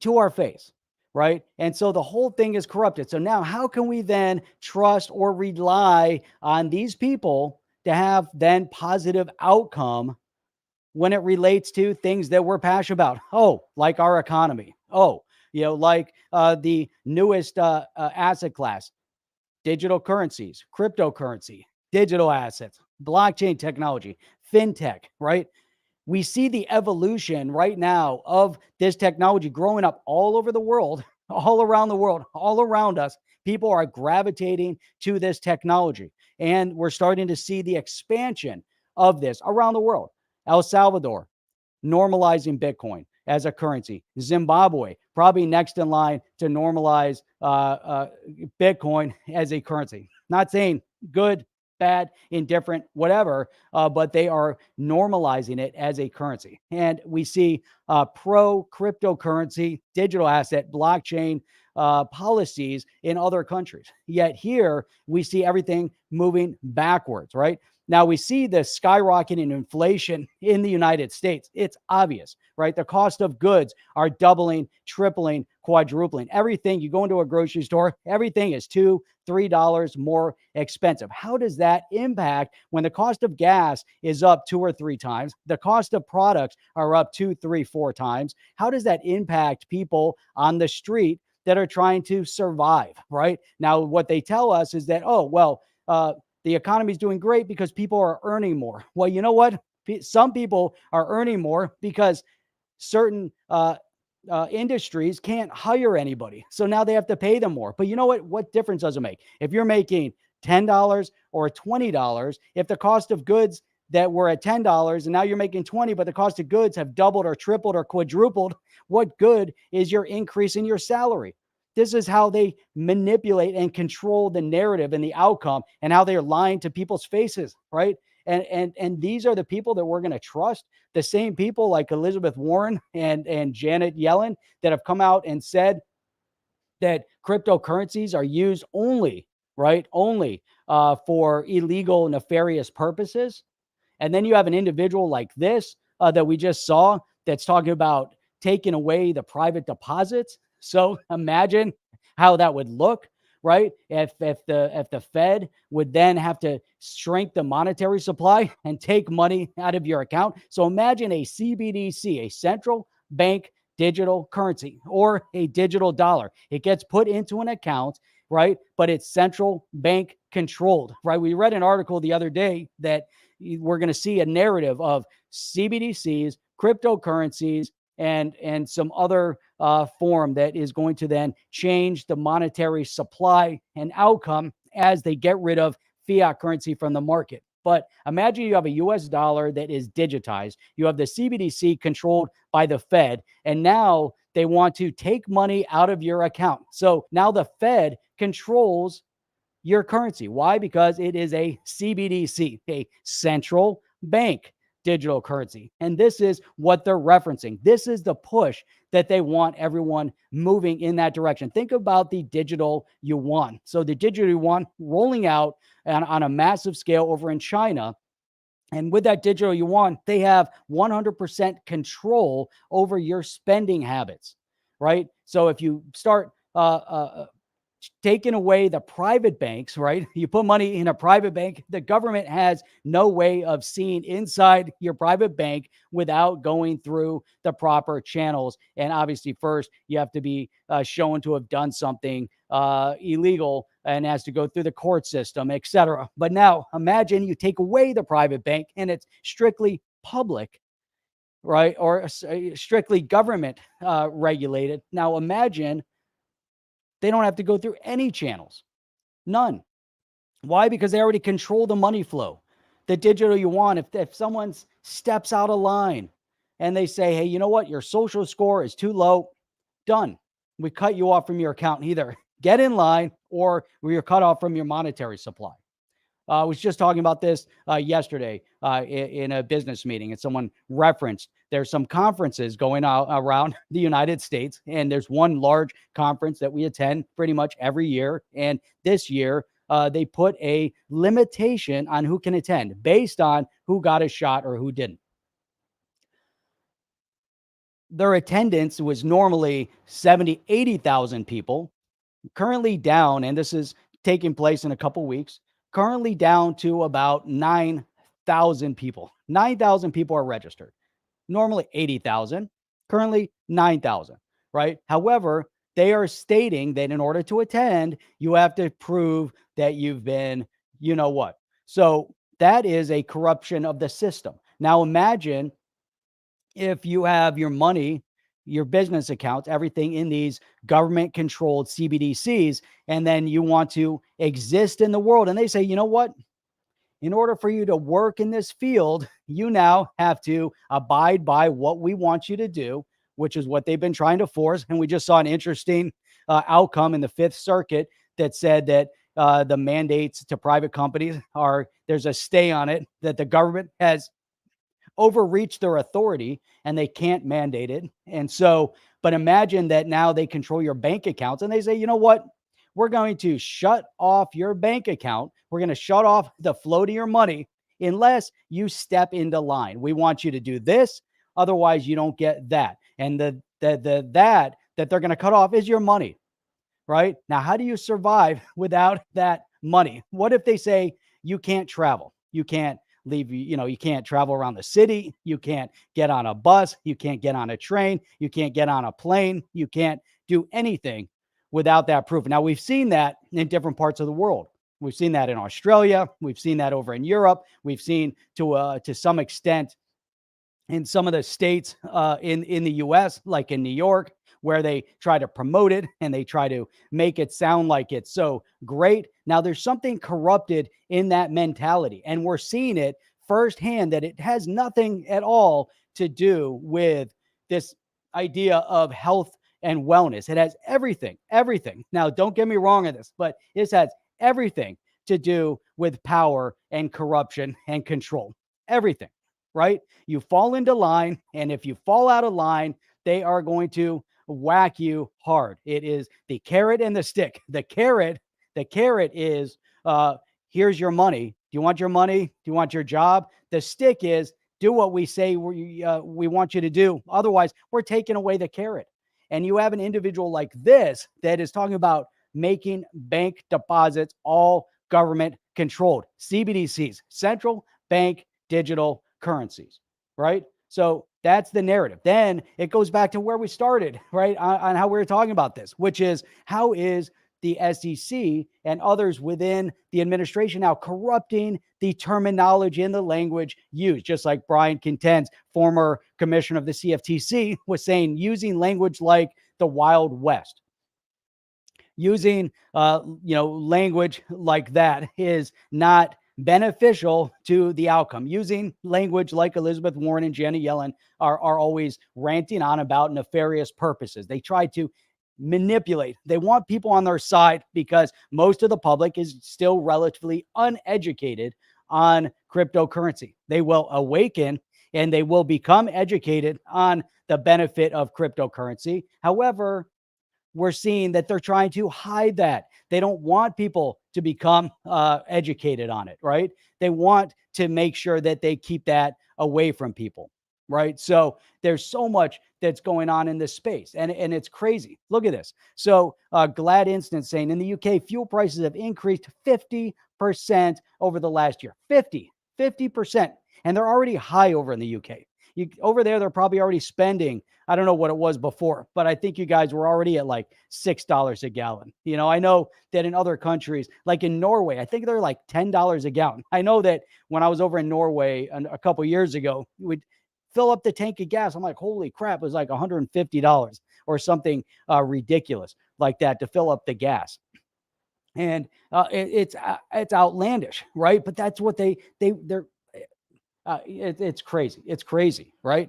to our face. Right. And so the whole thing is corrupted. So now how can we then trust or rely on these people to have then positive outcome when it relates to things that we're passionate about? Oh, like our economy. Oh, like the newest asset class, digital currencies, cryptocurrency, digital assets, blockchain technology, fintech, right? We see the evolution right now of this technology growing up all over the world, all around the world, all around us. People are gravitating to this technology. And we're starting to see the expansion of this around the world. El Salvador, normalizing Bitcoin as a currency. Zimbabwe, probably next in line to normalize Bitcoin as a currency. Not saying good, bad, indifferent, whatever, but they are normalizing it as a currency. And we see pro cryptocurrency, digital asset, blockchain policies in other countries. Yet here we see everything moving backwards, right? Now we see the skyrocketing inflation in the United States. It's obvious, right? The cost of goods are doubling, tripling, quadrupling. Everything, you go into a grocery store, everything is $2, $3 more expensive. How does that impact when the cost of gas is up 2 or 3 times? The cost of products are up 2, 3, 4 times. How does that impact people on the street that are trying to survive, right? Now, what they tell us is that, the economy is doing great because people are earning more. Well, you know what? Some people are earning more because certain industries can't hire anybody. So now they have to pay them more. But you know what? What difference does it make? If you're making $10 or $20, if the cost of goods that were at $10 and now you're making 20, but the cost of goods have doubled or tripled or quadrupled, what good is your increase in your salary? This is how they manipulate and control the narrative and the outcome and how they're lying to people's faces, right? And these are the people that we're going to trust, the same people like Elizabeth Warren and Janet Yellen that have come out and said that cryptocurrencies are used only, right? Only for illegal, nefarious purposes. And then you have an individual like this that we just saw that's talking about taking away the private deposits. So imagine how that would look, right? If the Fed would then have to shrink the monetary supply and take money out of your account. So imagine a CBDC, a central bank digital currency, or a digital dollar. It gets put into an account, right? But it's central bank controlled, right? We read an article the other day that we're going to see a narrative of CBDCs, cryptocurrencies, and some other form that is going to then change the monetary supply and outcome as they get rid of fiat currency from the market. But imagine you have a US dollar that is digitized. You have the CBDC controlled by the Fed, and now they want to take money out of your account. So now the Fed controls your currency. Why? Because it is a CBDC, a central bank digital currency. And this is what they're referencing. This is the push that they want everyone moving in that direction. Think about the digital yuan. So the digital yuan rolling out on a massive scale over in China. And with that digital yuan, they have 100% control over your spending habits, right? So if you start taking away the private banks, right? You put money in a private bank, the government has no way of seeing inside your private bank without going through the proper channels. And obviously, first, you have to be shown to have done something illegal and has to go through the court system, etc. But now imagine you take away the private bank and it's strictly public, right? Or strictly government regulated. Now imagine they don't have to go through any channels. None. Why? Because they already control the money flow. The digital yuan, if someone steps out of line and they say, hey, you know what? Your social score is too low. Done. We cut you off from your account. Either get in line or you're cut off from your monetary supply. I was just talking about this yesterday in a business meeting, and someone referenced there's some conferences going out around the United States, and there's one large conference that we attend pretty much every year. And this year, they put a limitation on who can attend based on who got a shot or who didn't. Their attendance was normally 70, 80,000 people, currently down, and this is taking place in a couple weeks, currently down to about 9,000 people. 9,000 people are registered. Normally 80,000, currently 9,000, right? However, they are stating that in order to attend, you have to prove that you've been, you know what. So that is a corruption of the system. Now imagine if you have your money, your business accounts, everything in these government controlled CBDCs, and then you want to exist in the world. And they say, you know what? In order for you to work in this field, you now have to abide by what we want you to do, which is what they've been trying to force. And we just saw an interesting outcome in the Fifth Circuit that said that the mandates to private companies there's a stay on it, that the government has overreached their authority and they can't mandate it. And so, but imagine that now they control your bank accounts and they say, you know what? We're going to shut off your bank account. We're going to shut off the flow to your money unless you step into line. We want you to do this. Otherwise, you don't get that. And that they're going to cut off is your money, right? Now, how do you survive without that money? What if they say you can't travel? You can't leave, you can't travel around the city. You can't get on a bus. You can't get on a train. You can't get on a plane. You can't do anything without that proof. Now, we've seen that in different parts of the world. We've seen that in Australia. We've seen that over in Europe. We've seen to some extent in some of the states in the US, like in New York, where they try to promote it and they try to make it sound like it's so great. Now, there's something corrupted in that mentality, and we're seeing it firsthand that it has nothing at all to do with this idea of health and wellness. It has everything. Now, don't get me wrong on this, but this has everything to do with power and corruption and control. Everything, right? You fall into line, and if you fall out of line, they are going to whack you hard. It is the carrot and the stick. The carrot is here's your money. Do you want your money? Do you want your job? The stick is do what we say we want you to do. Otherwise, we're taking away the carrot. And you have an individual like this that is talking about making bank deposits all government controlled. CBDCs, central bank digital currencies, right? So that's the narrative. Then it goes back to where we started, right? On how we were talking about this, which is how is the SEC and others within the administration now corrupting the terminology and the language used, just like Brian contends, former commissioner of the CFTC was saying, using language like the Wild West. Using, language like that is not beneficial to the outcome. Using language like Elizabeth Warren and Janet Yellen are always ranting on about nefarious purposes. They try to manipulate. They want people on their side because most of the public is still relatively uneducated on cryptocurrency. They will awaken and they will become educated on the benefit of cryptocurrency. However, we're seeing that they're trying to hide that. They don't want people to become educated on it, right? They want to make sure that they keep that away from people, right? So there's so much that's going on in this space, and it's crazy. Look at this. So Glad Instant saying in the UK, fuel prices have increased 50% over the last year. 50%. And they're already high over in the UK. Over there, they're probably already spending, I don't know what it was before, but I think you guys were already at like $6 a gallon. I know that in other countries, like in Norway, I think they're like $10 a gallon. I know that when I was over in Norway a couple years ago, we'd fill up the tank of gas. I'm like, holy crap, it was like $150 or something ridiculous like that to fill up the gas. And it's outlandish, right? But that's what they're it's crazy. It's crazy, right?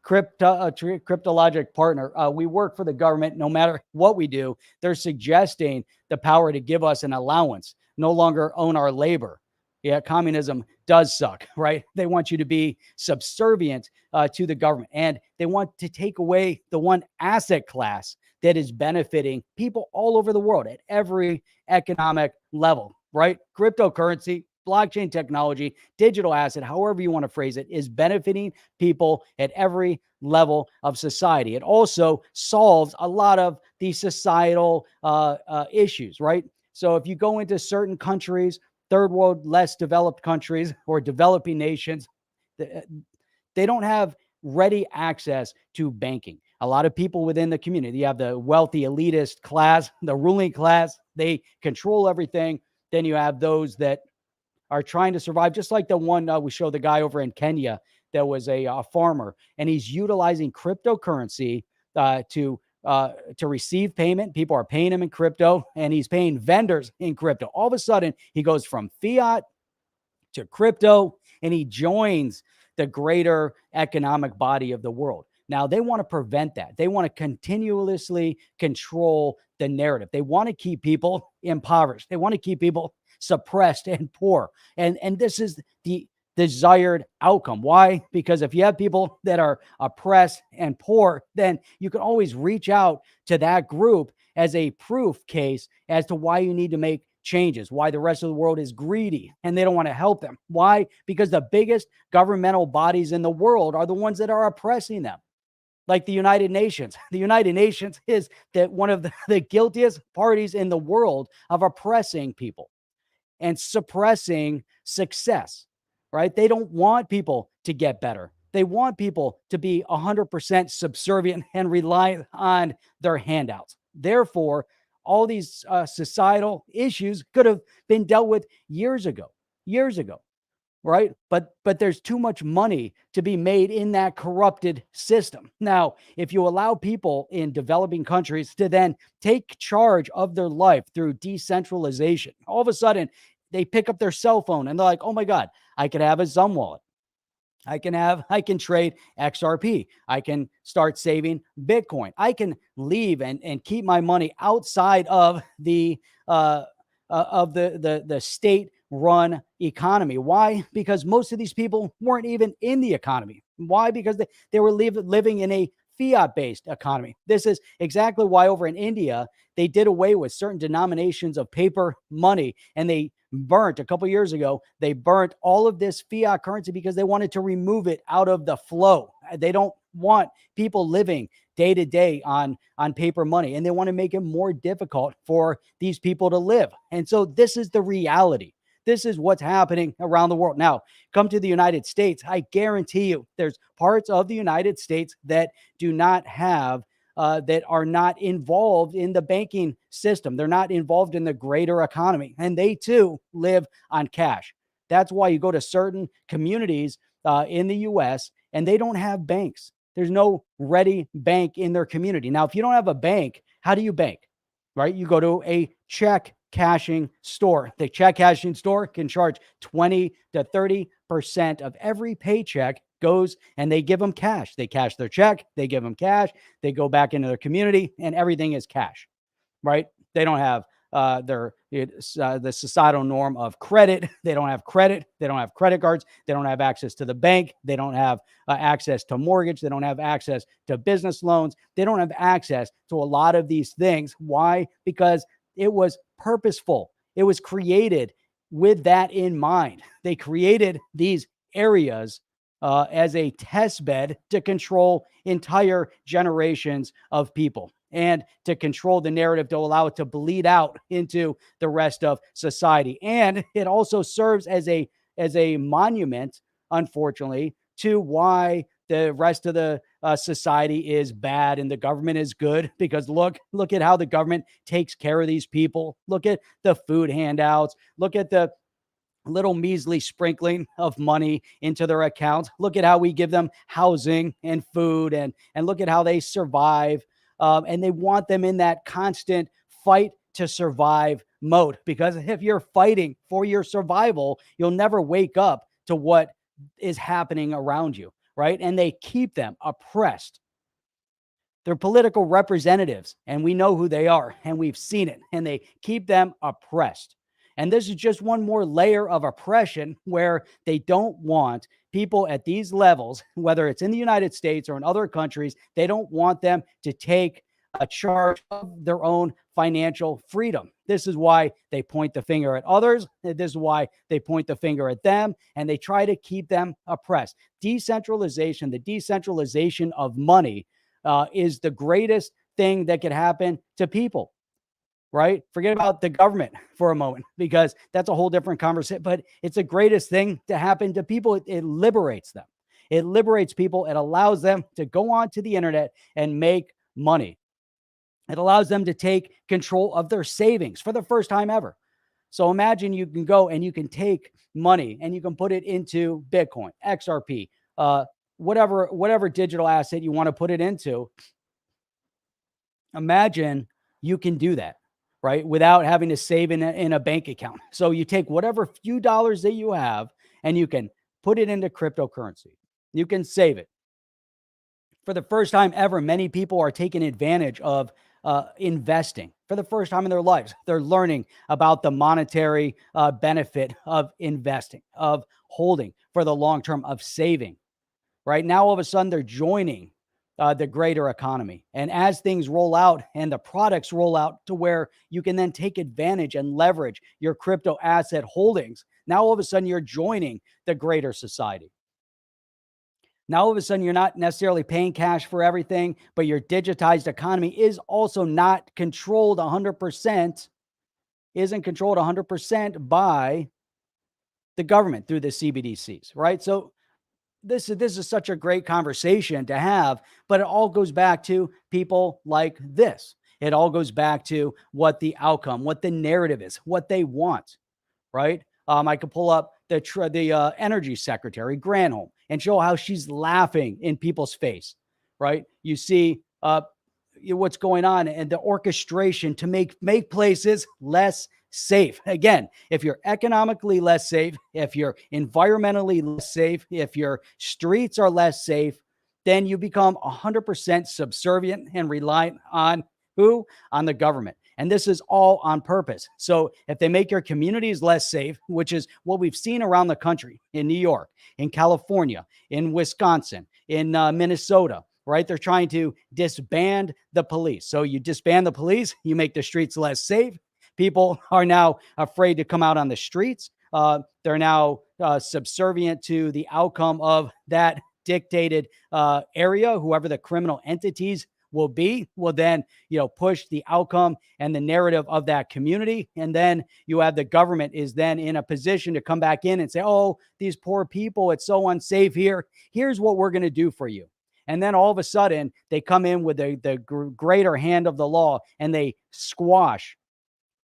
Cryptologic partner. We work for the government. No matter what we do, they're suggesting the power to give us an allowance, no longer own our labor. Yeah, communism does suck, right? They want you to be subservient to the government, and they want to take away the one asset class that is benefiting people all over the world at every economic level, right? Cryptocurrency, blockchain technology, digital asset, however you want to phrase it, is benefiting people at every level of society. It also solves a lot of the societal issues, right? So if you go into certain countries, third world, less developed countries or developing nations, they don't have ready access to banking. A lot of people within the community, you have the wealthy elitist class, the ruling class, they control everything. Then you have those that are trying to survive, just like the one we showed the guy over in Kenya that was a farmer, and he's utilizing cryptocurrency to receive payment. People are paying him in crypto, and he's paying vendors in crypto. All of a sudden, he goes from fiat to crypto, and he joins the greater economic body of the world. Now, they want to prevent that. They want to continuously control the narrative. They want to keep people impoverished. They want to keep people suppressed and poor. And this is the desired outcome. Why? Because if you have people that are oppressed and poor, then you can always reach out to that group as a proof case as to why you need to make changes, why the rest of the world is greedy and they don't want to help them. Why? Because the biggest governmental bodies in the world are the ones that are oppressing them. Like the United Nations. The United Nations is one of the guiltiest parties in the world of oppressing people and suppressing success, right? They don't want people to get better. They want people to be 100% subservient and reliant on their handouts. Therefore, all these societal issues could have been dealt with years ago, right? But there's too much money to be made in that corrupted system. Now, if you allow people in developing countries to then take charge of their life through decentralization, all of a sudden they pick up their cell phone and they're like, oh my God, I could have a Zum wallet. I can trade XRP. I can start saving Bitcoin. I can leave and keep my money outside of the the state-run economy. Why? Because most of these people weren't even in the economy. Why? Because they were living in a fiat-based economy. This is exactly why over in India, they did away with certain denominations of paper money, and they burnt a couple years ago. They burnt all of this fiat currency because they wanted to remove it out of the flow. They don't want people living day to day on paper money, and they want to make it more difficult for these people to live. And so this is the reality. This is what's happening around the world. Now, come to the United States. I guarantee you there's parts of the United States that do not have that are not involved in the banking system. They're not involved in the greater economy, and they too live on cash. That's why you go to certain communities in the US and they don't have banks. There's no ready bank in their community. Now, if you don't have a bank, how do you bank? Right? You go to a check cashing store. The check cashing store can charge 20 to 30% of every paycheck goes, and they give them cash. They cash their check, they give them cash, they go back into their community, and everything is cash, right? They don't have the societal norm of credit. They don't have credit. They don't have credit cards. They don't have access to the bank. They don't have access to mortgage. They don't have access to business loans. They don't have access to a lot of these things. Why? Because it was purposeful. It was created with that in mind. They created these areas as a test bed to control entire generations of people and to control the narrative to allow it to bleed out into the rest of society. And it also serves as a monument, unfortunately, to why the rest of the society is bad and the government is good. Because look at how the government takes care of these people. Look at the food handouts. Look at the little measly sprinkling of money into their accounts. Look at how we give them housing and food, and look at how they survive. And they want them in that constant fight to survive mode, because if you're fighting for your survival, you'll never wake up to what is happening around you, right? And they keep them oppressed. They're political representatives, and we know who they are, and we've seen it, and they keep them oppressed. And this is just one more layer of oppression where they don't want people at these levels, whether it's in the United States or in other countries, they don't want them to take a charge of their own financial freedom. This is why they point the finger at others. This is why they point the finger at them, and they try to keep them oppressed. Decentralization, the decentralization of money is the greatest thing that could happen to people. Right? Forget about the government for a moment, because that's a whole different conversation, but it's the greatest thing to happen to people. It liberates them. It liberates people. It allows them to go onto the internet and make money. It allows them to take control of their savings for the first time ever. So imagine you can go and you can take money and you can put it into Bitcoin, XRP, whatever digital asset you want to put it into. Imagine you can do that, right? Without having to save in a bank account. So you take whatever few dollars that you have and you can put it into cryptocurrency. You can save it. For the first time ever, many people are taking advantage of investing for the first time in their lives. They're learning about the monetary benefit of investing, of holding for the long term, of saving. Right now, all of a sudden, they're joining the greater economy. And as things roll out and the products roll out to where you can then take advantage and leverage your crypto asset holdings, now all of a sudden you're joining the greater society. Now, all of a sudden, you're not necessarily paying cash for everything, but your digitized economy is also not controlled 100%, isn't controlled 100% by the government through the CBDCs, right? So this is such a great conversation to have, but it all goes back to people like this. It all goes back to what the outcome, what the narrative is, what they want, right? I could pull up the energy secretary, Granholm, and show how she's laughing in people's face, right? You see what's going on and the orchestration to make places less safe. Again, if you're economically less safe, if you're environmentally less safe, if your streets are less safe, then you become 100% subservient and reliant on who? On the government. And this is all on purpose. So if they make your communities less safe, which is what we've seen around the country, in New York, in California, in Wisconsin, in Minnesota, right? They're trying to disband the police. So you disband the police, you make the streets less safe. People are now afraid to come out on the streets. They're now subservient to the outcome of that dictated area. Whoever the criminal entities will be will then, push the outcome and the narrative of that community. And then you have the government is then in a position to come back in and say, oh, these poor people, it's so unsafe here. Here's what we're going to do for you. And then all of a sudden they come in with the greater hand of the law and they squash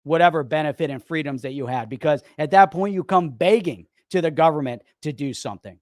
whatever benefit and freedoms that you had, because at that point you come begging to the government to do something.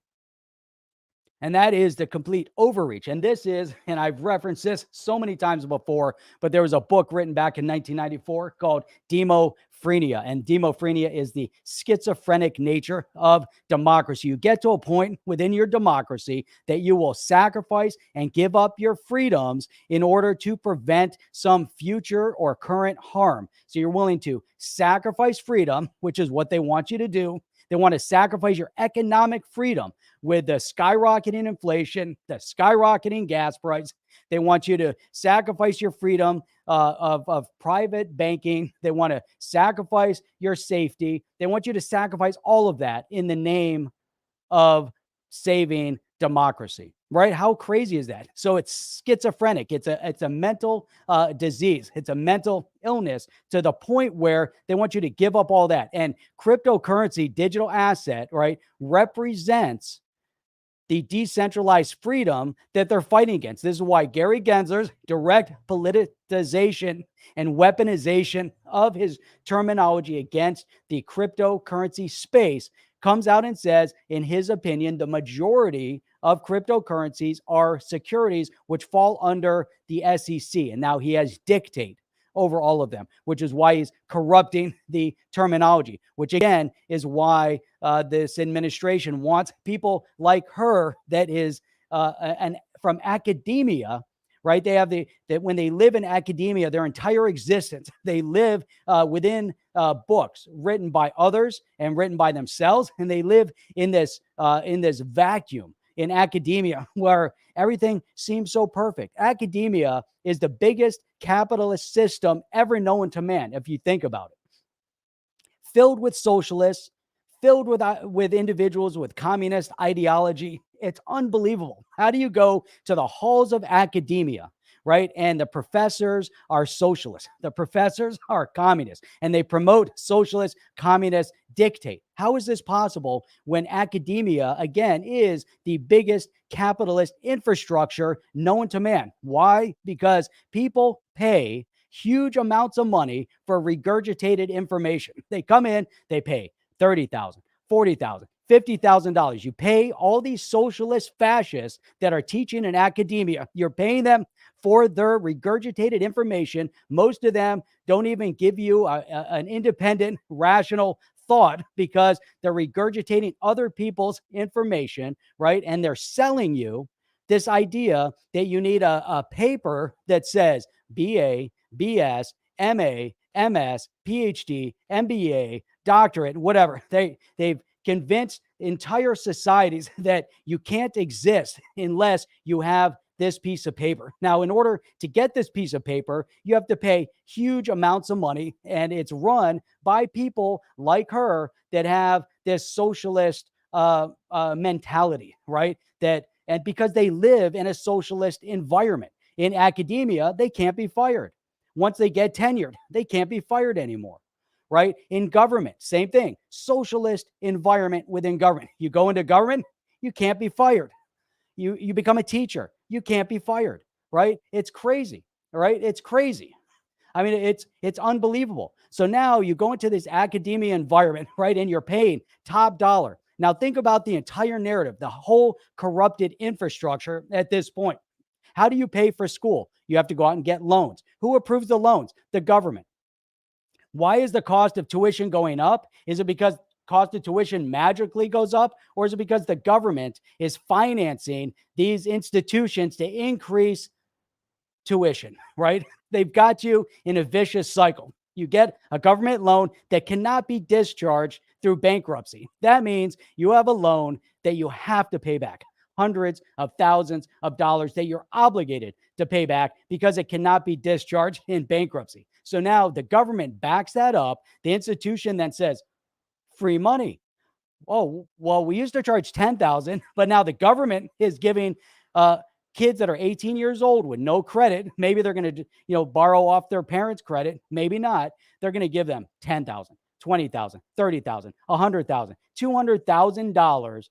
And that is the complete overreach. And this is, and I've referenced this so many times before, but there was a book written back in 1994 called Demophrenia. And demophrenia is the schizophrenic nature of democracy. You get to a point within your democracy that you will sacrifice and give up your freedoms in order to prevent some future or current harm. So you're willing to sacrifice freedom, which is what they want you to do. They want to sacrifice your economic freedom with the skyrocketing inflation, the skyrocketing gas price. They want you to sacrifice your freedom of private banking. They want to sacrifice your safety. They want you to sacrifice all of that in the name of saving democracy, right? How crazy is that? So it's schizophrenic. It's a mental disease. It's a mental illness to the point where they want you to give up all that. And cryptocurrency, digital asset, right, represents the decentralized freedom that they're fighting against. This is why Gary Gensler's direct politicization and weaponization of his terminology against the cryptocurrency space comes out and says, in his opinion, the majority of cryptocurrencies are securities which fall under the SEC. And now he has dictate over all of them, which is why he's corrupting the terminology, which again is why this administration wants people like her that is from academia, right? They have that when they live in academia, their entire existence, they live within books written by others and written by themselves. And they live in this vacuum in academia where everything seems so perfect. Academia is the biggest capitalist system ever known to man, if you think about it. Filled with socialists, filled with individuals with communist ideology. It's unbelievable. How do you go to the halls of academia, right? And the professors are socialists. The professors are communists, and they promote socialist, communist dictate. How is this possible when academia, again, is the biggest capitalist infrastructure known to man? Why? Because people pay huge amounts of money for regurgitated information. They come in, they pay $30,000, $40,000, $50,000. You pay all these socialist fascists that are teaching in academia. You're paying them for their regurgitated information. Most of them don't even give you an independent, rational thought because they're regurgitating other people's information, right? And they're selling you this idea that you need a paper that says BA, BS, MA, MS, PhD, MBA, doctorate, whatever. They've convinced entire societies that you can't exist unless you have this piece of paper. Now, in order to get this piece of paper, you have to pay huge amounts of money, and it's run by people like her that have this socialist mentality, right? And because they live in a socialist environment. In academia, they can't be fired. Once they get tenured, they can't be fired anymore, right? In government, same thing. Socialist environment within government. You go into government, you can't be fired. You become a teacher, you can't be fired, right? It's crazy, right? It's crazy. I mean, it's unbelievable. So now you go into this academia environment, right? And you're paying top dollar. Now think about the entire narrative, the whole corrupted infrastructure at this point. How do you pay for school? You have to go out and get loans. Who approves the loans? The government. Why is the cost of tuition going up? Is it because cost of tuition magically goes up? Or is it because the government is financing these institutions to increase tuition, right? They've got you in a vicious cycle. You get a government loan that cannot be discharged through bankruptcy. That means you have a loan that you have to pay back, hundreds of thousands of dollars that you're obligated to pay back because it cannot be discharged in bankruptcy. So now the government backs that up. The institution then says, free money. Oh, well, we used to charge 10,000, but now the government is giving kids that are 18 years old with no credit. Maybe they're going to, borrow off their parents' credit. Maybe not. They're going to give them 10,000, 20,000, 30,000, 100,000, $200,000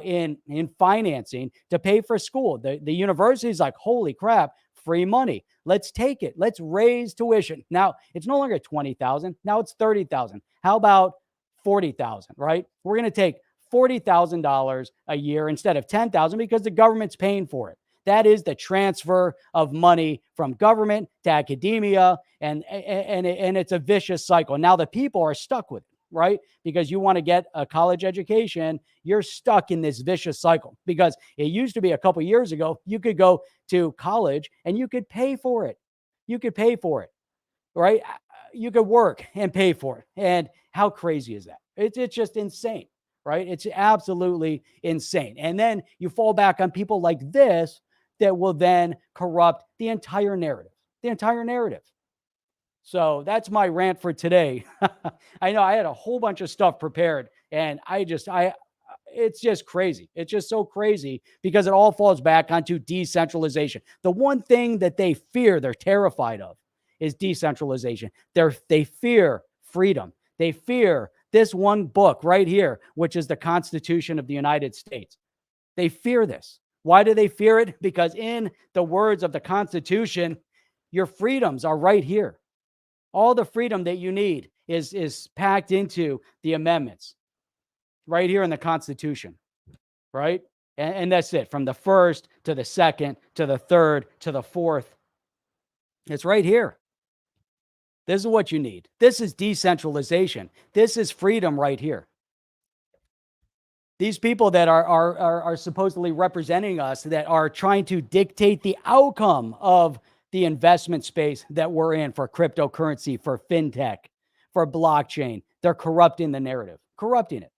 in financing to pay for school. The university is like, holy crap, free money. Let's take it. Let's raise tuition. Now it's no longer 20,000. Now it's 30,000. How about 40,000, right? We're going to take $40,000 a year instead of 10,000 because the government's paying for it. That is the transfer of money from government to academia, and it's a vicious cycle. Now the people are stuck with it, right? Because you want to get a college education, you're stuck in this vicious cycle. Because it used to be a couple years ago, you could go to college and you could pay for it. You could pay for it, right? You could work and pay for it. And how crazy is that? It's just insane, right? It's absolutely insane. And then you fall back on people like this that will then corrupt the entire narrative, So that's my rant for today. I know I had a whole bunch of stuff prepared, and it's just crazy. It's just so crazy because it all falls back onto decentralization. The one thing that they fear, they're terrified of, is decentralization. They fear freedom. They fear this one book right here, which is the Constitution of the United States. They fear this. Why do they fear it? Because in the words of the Constitution, your freedoms are right here. All the freedom that you need is packed into the amendments right here in the Constitution, right? And that's it. From the first to the second to the third to the fourth. It's right here. This is what you need. This is decentralization. This is freedom right here. These people that are supposedly representing us, that are trying to dictate the outcome of the investment space that we're in for cryptocurrency, for fintech, for blockchain, they're corrupting the narrative, corrupting it.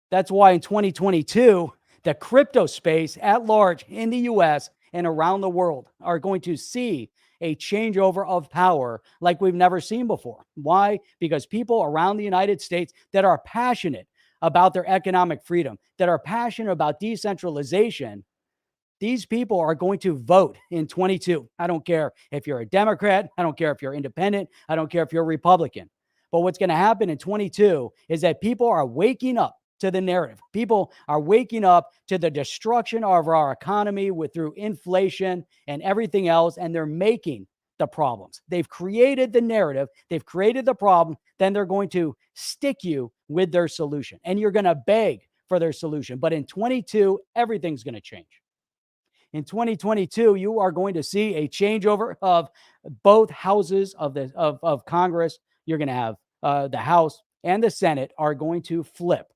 That's why in 2022, the crypto space at large in the US and around the world are going to see a changeover of power like we've never seen before. Why? Because people around the United States that are passionate about their economic freedom, that are passionate about decentralization, these people are going to vote in 22. I don't care if you're a Democrat. I don't care if you're independent. I don't care if you're a Republican. But what's going to happen in 22 is that people are waking up to the narrative. People are waking up to the destruction of our economy through inflation and everything else, and they're making the problems. They've created the narrative. They've created the problem. Then they're going to stick you with their solution, and you're going to beg for their solution. But in 22, everything's going to change. In 2022, you are going to see a changeover of both houses of Congress. You're going to have the House and the Senate are going to flip,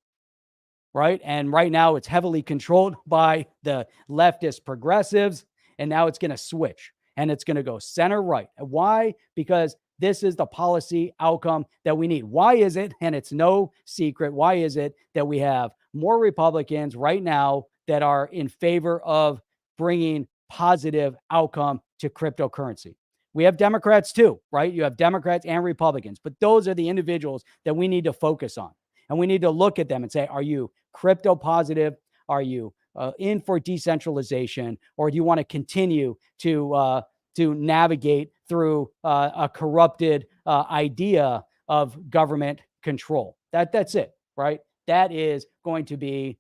right? And right now it's heavily controlled by the leftist progressives, and now it's going to switch and it's going to go center right. Why? Because this is the policy outcome that we need. Why is it? And it's no secret. Why is it that we have more Republicans right now that are in favor of bringing positive outcome to cryptocurrency? We have Democrats too, right? You have Democrats and Republicans, but those are the individuals that we need to focus on. And we need to look at them and say, are you crypto positive? Are you in for decentralization? Or do you want to continue to navigate through a corrupted idea of government control? That's it, right? That is going to be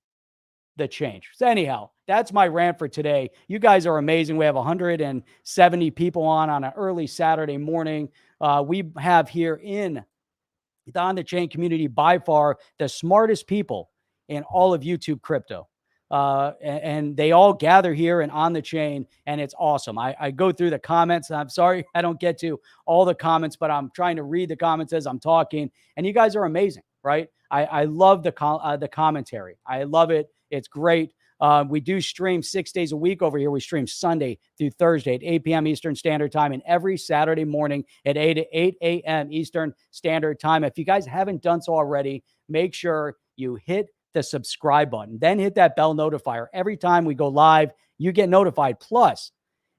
the change. So anyhow, that's my rant for today. You guys are amazing. We have 170 people on an early Saturday morning. We have here in the On the Chain community by far the smartest people in all of YouTube crypto. And they all gather here and On the Chain, and it's awesome. I go through the comments. I'm sorry I don't get to all the comments, but I'm trying to read the comments as I'm talking. And you guys are amazing, right? I love the commentary. I love it. It's great. We do stream 6 days a week over here. We stream Sunday through Thursday at 8 p.m. Eastern Standard Time and every Saturday morning at 8 a.m. Eastern Standard Time. If you guys haven't done so already, make sure you hit the subscribe button. Then hit that bell notifier. Every time we go live, you get notified. Plus,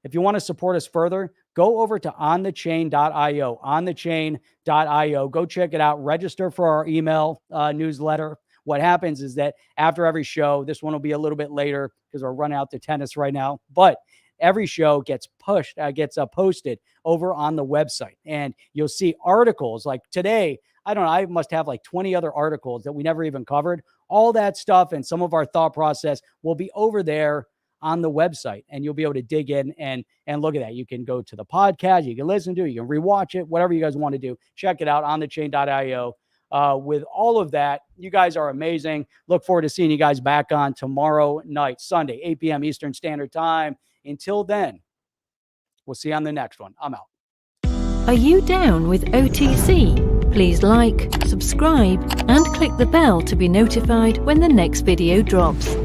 if you want to support us further, go over to onthechain.io, onthechain.io. Go check it out. Register for our email newsletter. What happens is that after every show, this one will be a little bit later because we're running out to tennis right now, but every show gets posted over on the website, and you'll see articles like today. I don't know, I must have like 20 other articles that we never even covered. All that stuff and some of our thought process will be over there on the website, and you'll be able to dig in and look at that. You can go to the podcast, you can listen to it, you can rewatch it, whatever you guys want to do. Check it out on thechain.io. With all of that, you guys are amazing. Look forward to seeing you guys back on tomorrow night, Sunday, 8 p.m. Eastern Standard Time. Until then, we'll see you on the next one. I'm out. Are you down with OTC? Please like, subscribe, and click the bell to be notified when the next video drops.